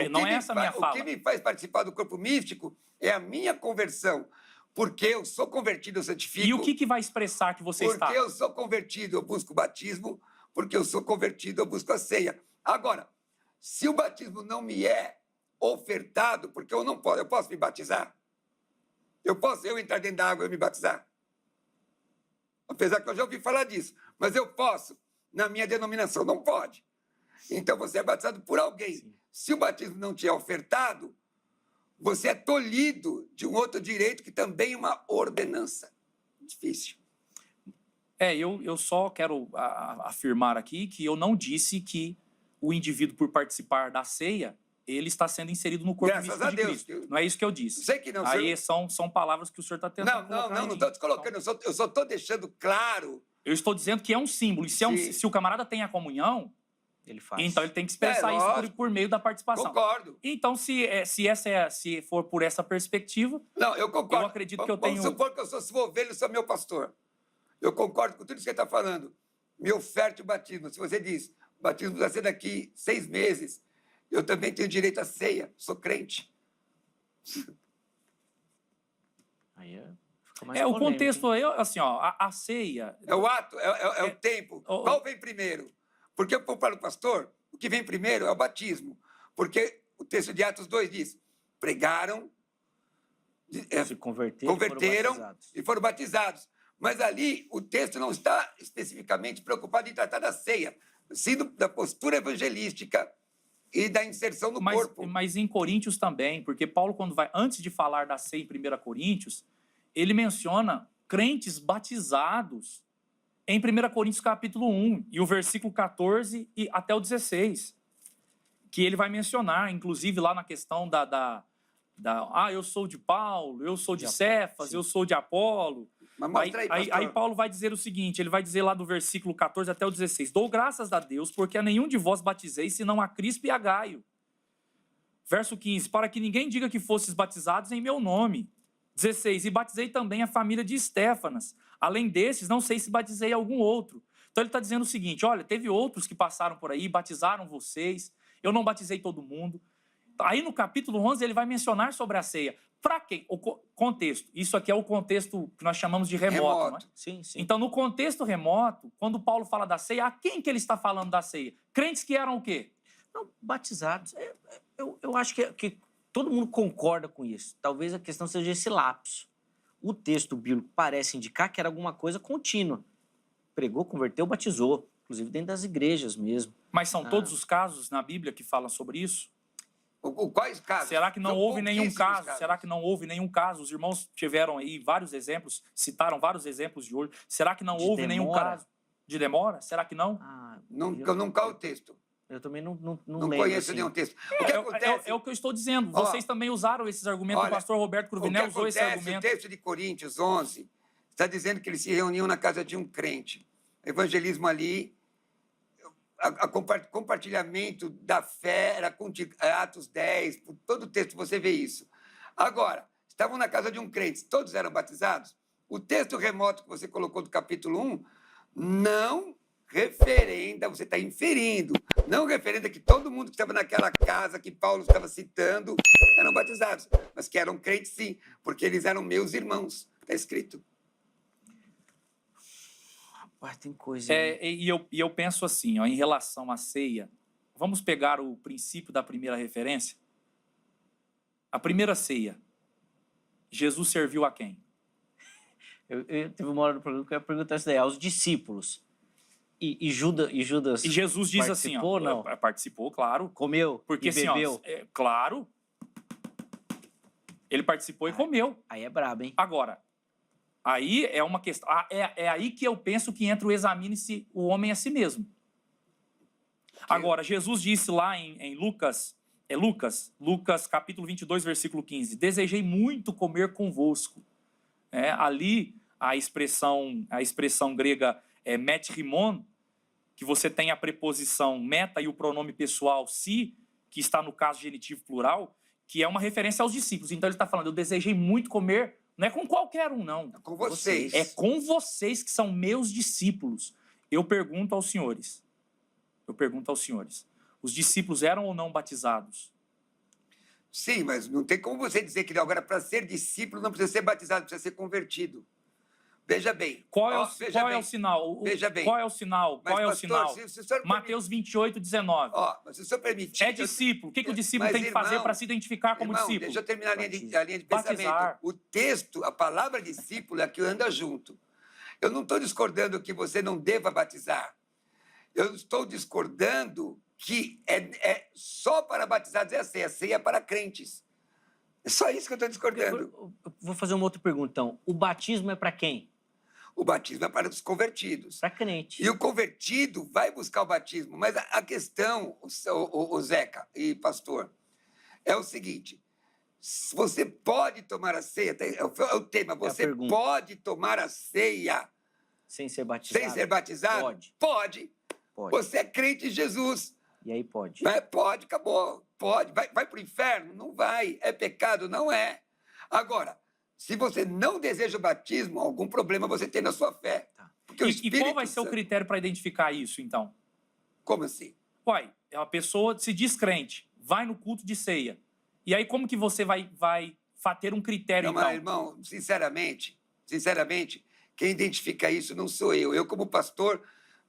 Não é essa a minha fala. O que me faz participar do corpo místico é a minha conversão. Porque eu sou convertido, eu santifico. E o que vai expressar que você está? Porque eu sou convertido, eu busco o batismo. Porque eu sou convertido, eu busco a ceia. Agora, se o batismo não me é ofertado, porque eu posso me batizar? Eu posso entrar dentro da água e me batizar? Apesar que eu já ouvi falar disso. Mas eu posso, na minha denominação, não pode. Então você é batizado por alguém. Sim. Se o batismo não te é ofertado, você é tolhido de um outro direito que também é uma ordenança. Difícil. Eu só quero afirmar aqui que eu não disse que o indivíduo, por participar da ceia, ele está sendo inserido no corpo místico de Cristo. Não é isso que eu disse. Sei que não. Aí são palavras que o senhor está tentando colocar. Não estou te colocando. Eu só estou deixando claro. Eu estou dizendo que é um símbolo. E se o camarada tem a comunhão, ele faz. Então ele tem que expressar isso por meio da participação. Concordo. Então, se for por essa perspectiva, não, eu concordo. Eu acredito que eu tenho... Vamos supor que eu sou sua ovelha e sou meu pastor. Eu concordo com tudo isso que você está falando. Me oferte o batismo. Se você diz, o batismo vai ser daqui 6 meses, eu também tenho direito à ceia. Sou crente. Aí fica mais o contexto, assim, a ceia... É o ato, é o tempo. Qual vem primeiro? Porque para o pastor, o que vem primeiro é o batismo. Porque o texto de Atos 2 diz, pregaram, Se converteram, converteram e foram batizados. Mas ali o texto não está especificamente preocupado em tratar da ceia, sim da postura evangelística e da inserção no corpo. Mas em Coríntios também, porque Paulo, quando vai, antes de falar da ceia em 1 Coríntios, ele menciona crentes batizados em 1 Coríntios capítulo 1, e o versículo 14 e até o 16, que ele vai mencionar, inclusive lá na questão eu sou de Paulo, eu sou de Cefas, sim. eu sou de Apolo. Mas mostra Aí Paulo vai dizer o seguinte, ele vai dizer lá do versículo 14 até o 16, dou graças a Deus, porque a nenhum de vós batizei, senão a Crispo e a Gaio. Verso 15, para que ninguém diga que fostes batizados em meu nome. 16, e batizei também a família de Estéfanas. Além desses, não sei se batizei algum outro. Então ele está dizendo o seguinte, olha, teve outros que passaram por aí, batizaram vocês, eu não batizei todo mundo. Aí no capítulo 11 ele vai mencionar sobre a ceia. Para quem? O contexto. Isso aqui é o contexto que nós chamamos de remoto. Não é? Sim, sim. Então, no contexto remoto, quando Paulo fala da ceia, a quem que ele está falando da ceia? Crentes que eram o quê? Não, batizados. Eu acho que todo mundo concorda com isso. Talvez a questão seja esse lapso. O texto bíblico parece indicar que era alguma coisa contínua. Pregou, converteu, batizou. Inclusive dentro das igrejas mesmo. Mas são todos os casos na Bíblia que falam sobre isso? Quais casos? Será que não São houve nenhum caso? casos. Será que não houve nenhum caso? Os irmãos tiveram aí vários exemplos, citaram vários exemplos de hoje. Será que não houve nenhum caso? De demora? Será que não? Nunca o texto. Eu também não Não lembro, conheço assim. nenhum texto. O que acontece? É o que eu estou dizendo. Vocês também usaram esses argumentos. Olha, O pastor Roberto Cruvinel usou esse O argumento. texto de Coríntios 11 está dizendo que eles se reuniam na casa de um crente. Evangelismo ali, compartilhamento da fé, era Atos 10, por todo o texto você vê isso. Agora, estavam na casa de um crente, todos eram batizados? O texto remoto que você colocou do capítulo 1 não referenda, você está inferindo, não referenda que todo mundo que estava naquela casa que Paulo estava citando eram batizados, mas que eram crentes sim, porque eles eram meus irmãos, está escrito. Rapaz, tem coisa. E eu penso assim, ó, em relação à ceia, vamos pegar o princípio da primeira referência? A primeira ceia, Jesus serviu a quem? Eu teve uma hora do programa que eu ia perguntar isso daí, aos discípulos. E Judas E Jesus diz assim, ó, não? Participou, claro. Comeu Porque e assim, bebeu. ó, claro, ele participou e comeu. Aí é brabo, hein? Agora, aí é uma questão, é aí que eu penso que entra o examine-se o homem a si mesmo. Agora, Jesus disse lá em Lucas capítulo 22, versículo 15, desejei muito comer convosco. Ali, a expressão grega é metrimon, que você tem a preposição meta e o pronome pessoal si, que está no caso genitivo plural, que é uma referência aos discípulos. Então ele está falando, eu desejei muito comer, não é com qualquer um, não. É com vocês. É com vocês que são meus discípulos. Eu pergunto aos senhores, os discípulos eram ou não batizados? Sim, mas não tem como você dizer que agora para ser discípulo não precisa ser batizado, precisa ser convertido. Veja bem. Qual é o sinal? Veja bem. Qual é o sinal? Mas, qual é o pastor, sinal? se o senhor Mateus 28, 19. Mas se o senhor permitir... É discípulo. O que o discípulo tem que fazer para se identificar como discípulo? Deixa eu terminar a linha de pensamento. Batizar. O texto, a palavra discípulo é a que anda junto. Eu não estou discordando que você não deva batizar. Eu estou discordando que é só para batizados a ceia é para crentes. É só isso que eu estou discordando. Eu vou fazer uma outra pergunta, então. O batismo é para quem? O batismo é para os convertidos. Para crente. E o convertido vai buscar o batismo. Mas a questão, o Zeca e pastor, é o seguinte. Você pode tomar a ceia, é o tema, você pode tomar a ceia sem ser batizado? Sem ser batizado? Pode. Você é crente em Jesus. E aí pode? Pode, acabou. Pode. Vai para o inferno? Não vai. É pecado? Não é. Agora, se você não deseja o batismo, algum problema você tem na sua fé. Porque e qual vai ser o critério para identificar isso, então? Como assim? A pessoa se diz crente, vai no culto de ceia. E aí como que você vai ter um critério, então? Mas, irmão, sinceramente, quem identifica isso não sou eu. Eu, como pastor,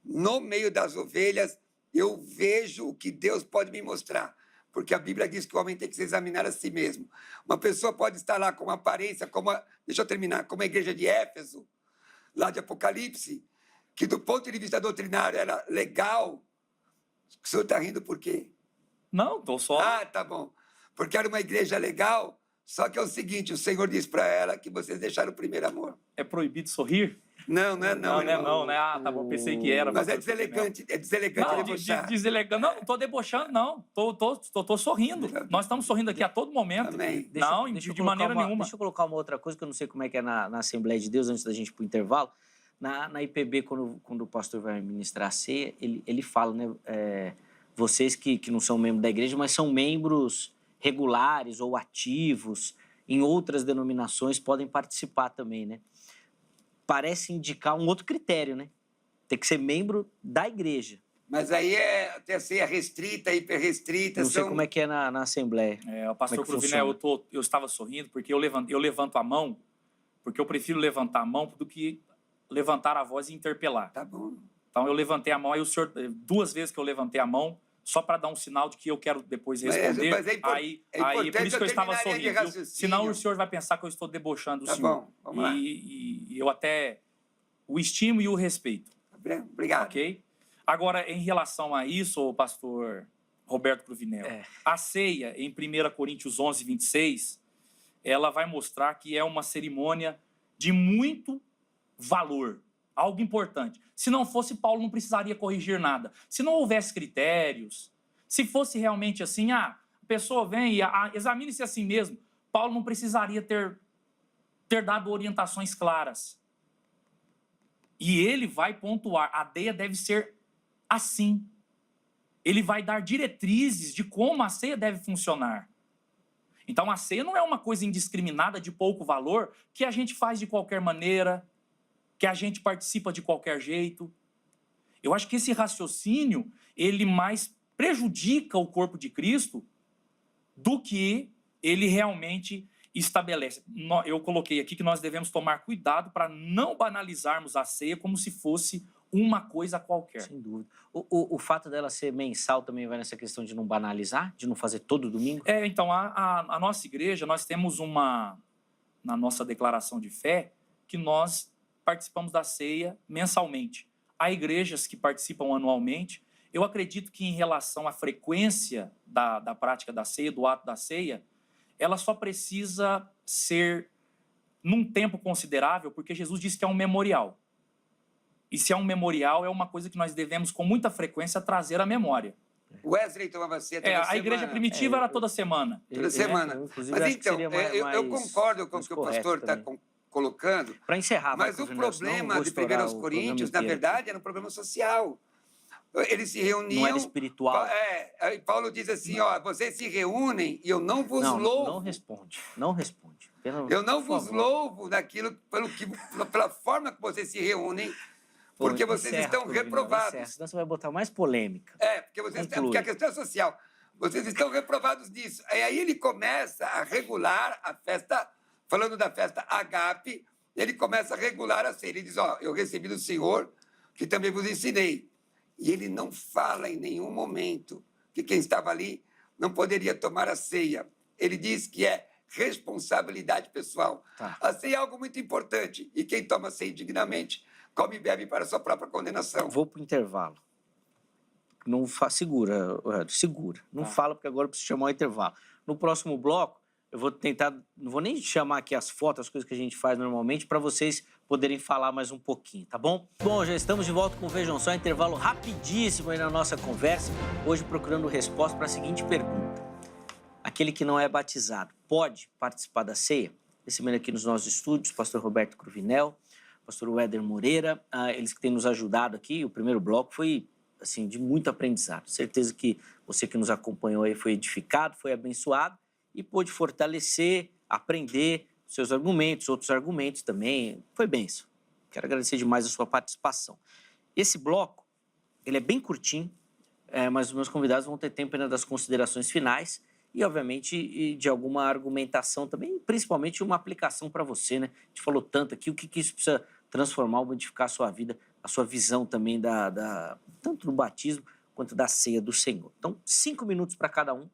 no meio das ovelhas, eu vejo o que Deus pode me mostrar. porque a Bíblia diz que o homem tem que se examinar a si mesmo. Uma pessoa pode estar lá com uma aparência, deixa eu terminar, como a igreja de Éfeso, lá de Apocalipse, que do ponto de vista doutrinário era legal. O senhor está rindo por quê? Não, estou só... Ah, tá bom. Porque era uma igreja legal, só que é o seguinte, o Senhor diz para ela que vocês deixaram o primeiro amor. É proibido sorrir? Não, não é não. Não, né? Ah, tá bom, pensei que era. Mas é deselegante Não, debochar. deselegante. Não estou debochando, não. Tô sorrindo. Nós estamos sorrindo aqui a todo momento. Amém. De maneira nenhuma. Deixa eu colocar uma outra coisa, que eu não sei como é que é na Assembleia de Deus, antes da gente ir para o intervalo. Na IPB, quando o pastor vai ministrar a ceia, ele fala, né? Vocês que não são membros da igreja, mas são membros regulares ou ativos em outras denominações, podem participar também, né? Parece indicar um outro critério, né? Tem que ser membro da igreja. Mas aí tem a ceia restrita, hiperrestrita. Não sei como é que é na Assembleia. O pastor Cruvinel, eu estava sorrindo porque eu levanto a mão, porque eu prefiro levantar a mão do que levantar a voz e interpelar. Tá bom. Então eu levantei a mão, aí o senhor, 2 vezes que eu levantei a mão, só para dar um sinal de que eu quero depois responder. Mas aí por isso que eu estava sorrindo. Senão o senhor vai pensar que eu estou debochando o senhor. Tá bom, vamos lá. E eu até o estimo e o respeito. Obrigado. Ok? Agora, em relação a isso, pastor Roberto Cruvinel, a ceia, em 1 Coríntios 11, 26, ela vai mostrar que é uma cerimônia de muito valor, algo importante. Se não fosse, Paulo não precisaria corrigir nada. Se não houvesse critérios, se fosse realmente assim, a pessoa vem e examine-se a si mesmo, Paulo não precisaria ter dado orientações claras. E ele vai pontuar, a ceia deve ser assim. Ele vai dar diretrizes de como a ceia deve funcionar. Então, a ceia não é uma coisa indiscriminada de pouco valor que a gente faz de qualquer maneira, que a gente participa de qualquer jeito. Eu acho que esse raciocínio, ele mais prejudica o corpo de Cristo do que ele realmente estabelece. Eu coloquei aqui que nós devemos tomar cuidado para não banalizarmos a ceia como se fosse uma coisa qualquer. Sem dúvida. O fato dela ser mensal também vai nessa questão de não banalizar, de não fazer todo domingo? Então, a nossa igreja, nós temos na nossa declaração de fé, que nós participamos da ceia mensalmente. Há igrejas que participam anualmente. Eu acredito que em relação à frequência da prática da ceia, do ato da ceia, ela só precisa ser num tempo considerável, porque Jesus disse que é um memorial. E se é um memorial, é uma coisa que nós devemos com muita frequência trazer à memória. Wesley tomava ceia toda semana. A igreja primitiva era toda semana. Toda semana. Mas então, eu concordo com o que o pastor está colocando. Para encerrar, mas o problema de 1 Coríntios, na verdade, era um problema social. Eles se reuniam... Não era espiritual. Paulo diz assim, vocês se reúnem e eu não vos louvo. Não responde. Eu não vos louvo pela forma que vocês se reúnem, porque vocês estão reprovados. Senão você vai botar mais polêmica. Porque a questão é social. Vocês estão reprovados nisso. Aí ele começa a regular a festa, falando da festa Agape, ele começa a regular a ceia. Ele diz, eu recebi do Senhor, que também vos ensinei. E ele não fala em nenhum momento que quem estava ali não poderia tomar a ceia. Ele diz que é responsabilidade pessoal. Tá. A ceia é algo muito importante. E quem toma ceia indignamente, come e bebe para a sua própria condenação. Vou para o intervalo. Segura. Não fala, porque agora eu preciso chamar o intervalo. No próximo bloco, eu vou tentar... Não vou nem chamar aqui as fotos, as coisas que a gente faz normalmente, para vocês poderem falar mais um pouquinho, tá bom? Bom, já estamos de volta com o Vejam Só, intervalo rapidíssimo aí na nossa conversa. Hoje procurando resposta para a seguinte pergunta. Aquele que não é batizado pode participar da ceia? Recebendo aqui nos nossos estúdios, pastor Roberto Cruvinel, pastor Weder Moreira, eles que têm nos ajudado aqui. O primeiro bloco foi, assim, de muito aprendizado. Certeza que você que nos acompanhou aí foi edificado, foi abençoado e pôde fortalecer, aprender seus argumentos, outros argumentos também. Foi bênção. Quero agradecer demais a sua participação. Esse bloco, ele é bem curtinho, mas os meus convidados vão ter tempo ainda das considerações finais e, obviamente, de alguma argumentação também, principalmente uma aplicação para você, né? A gente falou tanto aqui, o que isso precisa transformar, modificar a sua vida, a sua visão também tanto do batismo quanto da ceia do Senhor. Então, 5 minutos para cada um.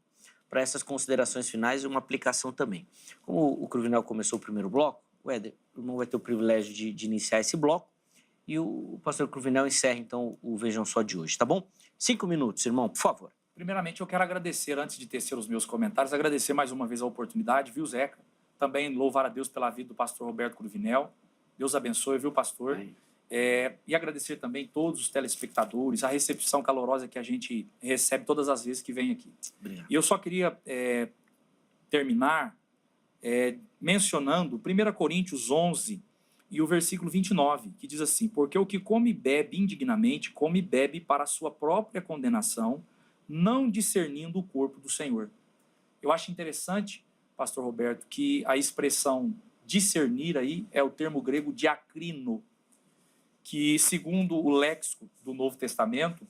para essas considerações finais e uma aplicação também. Como o Cruvinel começou o primeiro bloco, o Éder, o irmão vai ter o privilégio de iniciar esse bloco e o pastor Cruvinel encerra, então, o Vejam Só de hoje, tá bom? 5 minutos, irmão, por favor. Primeiramente, eu quero agradecer, antes de tecer os meus comentários, agradecer mais uma vez a oportunidade, viu, Zeca? Também louvar a Deus pela vida do pastor Roberto Cruvinel. Deus abençoe, viu, pastor? E agradecer também todos os telespectadores, a recepção calorosa que a gente recebe todas as vezes que vem aqui. Obrigado. E eu só queria terminar mencionando 1 Coríntios 11 e o versículo 29, que diz assim: porque o que come e bebe indignamente, come e bebe para a sua própria condenação, não discernindo o corpo do Senhor. Eu acho interessante, pastor Roberto, que a expressão discernir aí é o termo grego diacrino, que, segundo o léxico do Novo Testamento,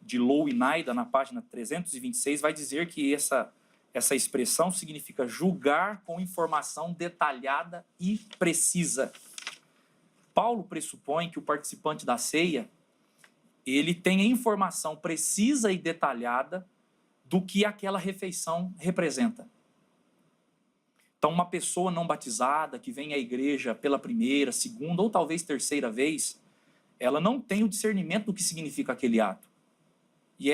de Lou e Naida, na página 326, vai dizer que essa expressão significa julgar com informação detalhada e precisa. Paulo pressupõe que o participante da ceia, ele tem a informação precisa e detalhada do que aquela refeição representa. Então, uma pessoa não batizada que vem à igreja pela primeira, segunda ou talvez terceira vez, ela não tem o discernimento do que significa aquele ato. E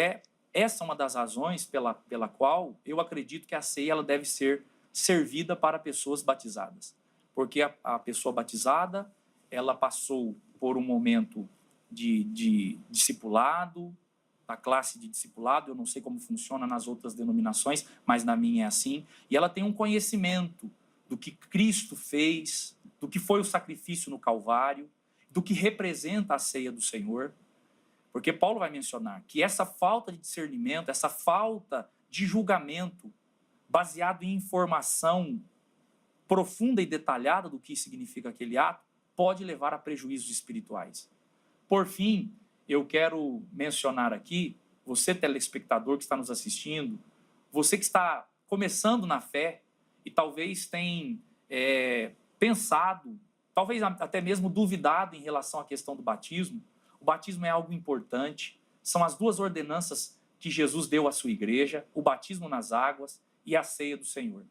essa é uma das razões pela qual eu acredito que a ceia ela deve ser servida para pessoas batizadas. Porque a pessoa batizada, ela passou por um momento de discipulado, da classe de discipulado, eu não sei como funciona nas outras denominações, mas na minha é assim, e ela tem um conhecimento do que Cristo fez, do que foi o sacrifício no Calvário, do que representa a ceia do Senhor, porque Paulo vai mencionar que essa falta de discernimento, essa falta de julgamento, baseado em informação profunda e detalhada do que significa aquele ato, pode levar a prejuízos espirituais. Por fim, eu quero mencionar aqui, você telespectador que está nos assistindo, você que está começando na fé e talvez tenha pensado, talvez até mesmo duvidado em relação à questão do batismo. O batismo é algo importante, são as duas ordenanças que Jesus deu à sua igreja, o batismo nas águas e a ceia do Senhor.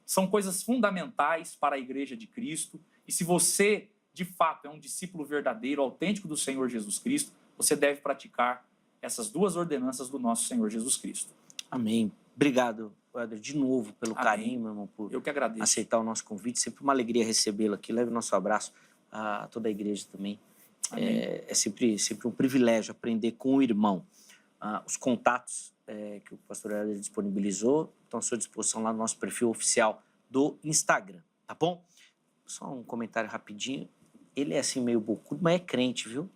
São coisas fundamentais para a igreja de Cristo e se você, de fato, é um discípulo verdadeiro, autêntico do Senhor Jesus Cristo, você deve praticar essas duas ordenanças do nosso Senhor Jesus Cristo. Amém. Obrigado, Éder, de novo pelo Amém. carinho, meu irmão, por Eu que agradeço. aceitar o nosso convite. Sempre uma alegria recebê-lo aqui. Leve o nosso abraço a toda a igreja também. É sempre um privilégio aprender com o irmão. Os contatos que o pastor Éder disponibilizou estão à sua disposição lá no nosso perfil oficial do Instagram, tá bom? Só um comentário rapidinho. Ele é assim meio bocudo, mas é crente, viu?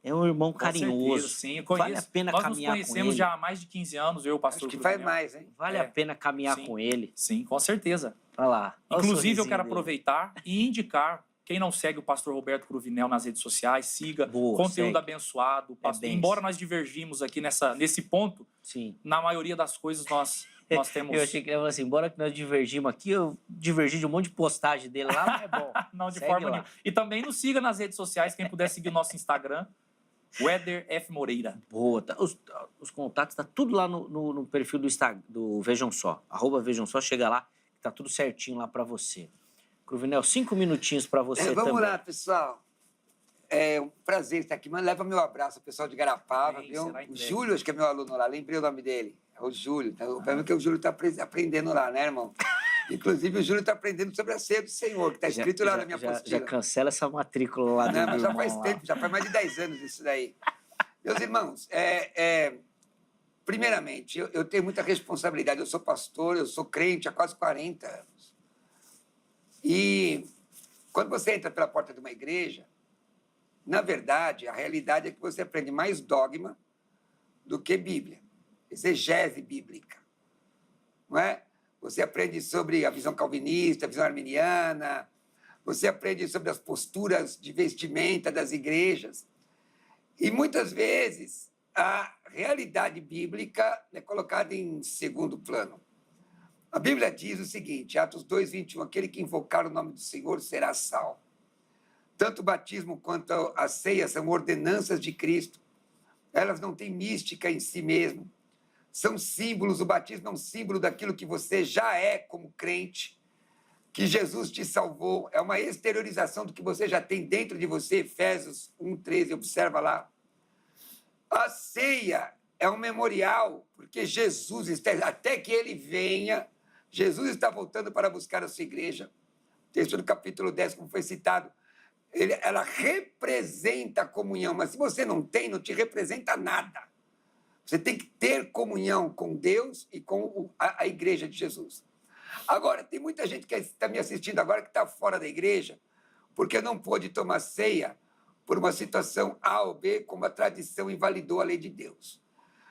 É um irmão carinhoso. Certeza, sim, eu conheço. Vale a pena Nós caminhar nos com conhecemos ele. já há mais de 15 anos, eu e o pastor Acho que faz Cruvinel. mais, hein? Vale a pena caminhar sim. com ele. Sim, com certeza. Olha lá. Olha o Inclusive, eu sorrisinho quero dele. aproveitar e indicar, quem não segue o pastor Roberto Cruvinel nas redes sociais, siga. Boa, Conteúdo segue. abençoado. Pastor, benção. embora nós divergimos aqui nesse ponto, Sim. na maioria das coisas nós temos... Eu achei que ele ia falar assim, embora que nós divergimos aqui, eu divergi de um monte de postagem dele lá, mas é bom. Não, de Segue forma lá. nenhuma. E também nos siga nas redes sociais, quem puder seguir o nosso Instagram, o Éder F. Moreira. Boa. Tá, os contatos, tá tudo lá no perfil do Instagram, do Vejam Só. @Vejam Só, chega lá, tá tudo certinho lá para você. Cruvinel, 5 minutinhos para você Vamos também. lá, pessoal. É um prazer estar aqui, mas leva meu abraço ao pessoal de Garapava, Amém, viu? será O entregue. Júlio, acho que é meu aluno lá, lembrei o nome dele. É o Júlio. Tá? O problema é que o Júlio está aprendendo lá, né, irmão? Inclusive, o Júlio está aprendendo sobre a ceia do Senhor, que está escrito lá na minha já apostila. cancela essa matrícula lá do Não, meu mas já irmão faz lá. tempo, já faz mais de 10 anos isso daí. Meus irmãos, primeiramente, eu tenho muita responsabilidade. Eu sou pastor, eu sou crente há quase 40 anos. E quando você entra pela porta de uma igreja, na verdade, a realidade é que você aprende mais dogma do que Bíblia, exegese bíblica, não é? Você aprende sobre a visão calvinista, a visão arminiana, você aprende sobre as posturas de vestimenta das igrejas. E, muitas vezes, a realidade bíblica é colocada em segundo plano. A Bíblia diz o seguinte, Atos 2:21, aquele que invocar o nome do Senhor será salvo. Tanto o batismo quanto a ceia são ordenanças de Cristo. Elas não têm mística em si mesmo. são símbolos, o batismo é um símbolo daquilo que você já é como crente, que Jesus te salvou, é uma exteriorização do que você já tem dentro de você, Efésios 1:13, observa lá. A ceia é um memorial, porque Jesus está, até que ele venha, Jesus está voltando para buscar a sua igreja. O texto do capítulo 10, como foi citado, ela representa a comunhão, mas se você não tem, não te representa nada. Você tem que ter comunhão com Deus e com a igreja de Jesus. Agora, tem muita gente que está me assistindo agora que está fora da igreja, porque não pôde tomar ceia por uma situação A ou B, como a tradição invalidou a lei de Deus.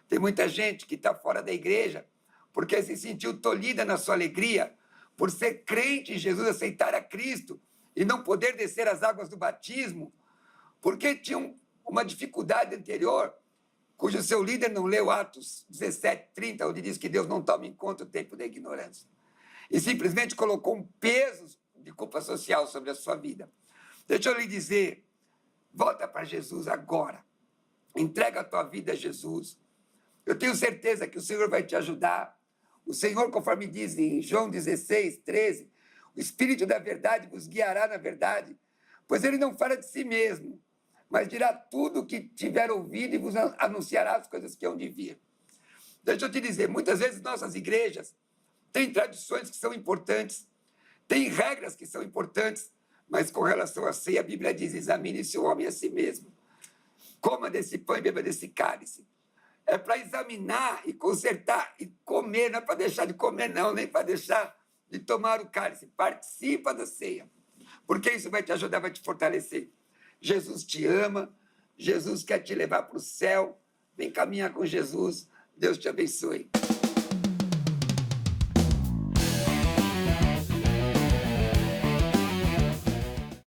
Tem muita gente que está fora da igreja porque se sentiu tolhida na sua alegria por ser crente em Jesus, aceitar a Cristo e não poder descer as águas do batismo, porque tinha uma dificuldade anterior, cujo seu líder não leu Atos 17:30, onde diz que Deus não toma em conta o tempo da ignorância. E simplesmente colocou um peso de culpa social sobre a sua vida. Deixa eu lhe dizer, volta para Jesus agora. Entrega a tua vida a Jesus. Eu tenho certeza que o Senhor vai te ajudar. O Senhor, conforme diz em João 16:13, o Espírito da verdade vos guiará na verdade, pois ele não fala de si mesmo, mas dirá tudo o que tiver ouvido e vos anunciará as coisas que hão de vir. Deixa eu te dizer, muitas vezes nossas igrejas têm tradições que são importantes, têm regras que são importantes, mas com relação à ceia, a Bíblia diz, examine-se o homem a si mesmo. Coma desse pão e beba desse cálice. É para examinar e consertar e comer, não é para deixar de comer, não, nem para deixar de tomar o cálice. Participa da ceia, porque isso vai te ajudar, vai te fortalecer. Jesus te ama, Jesus quer te levar para o céu. Vem caminhar com Jesus. Deus te abençoe.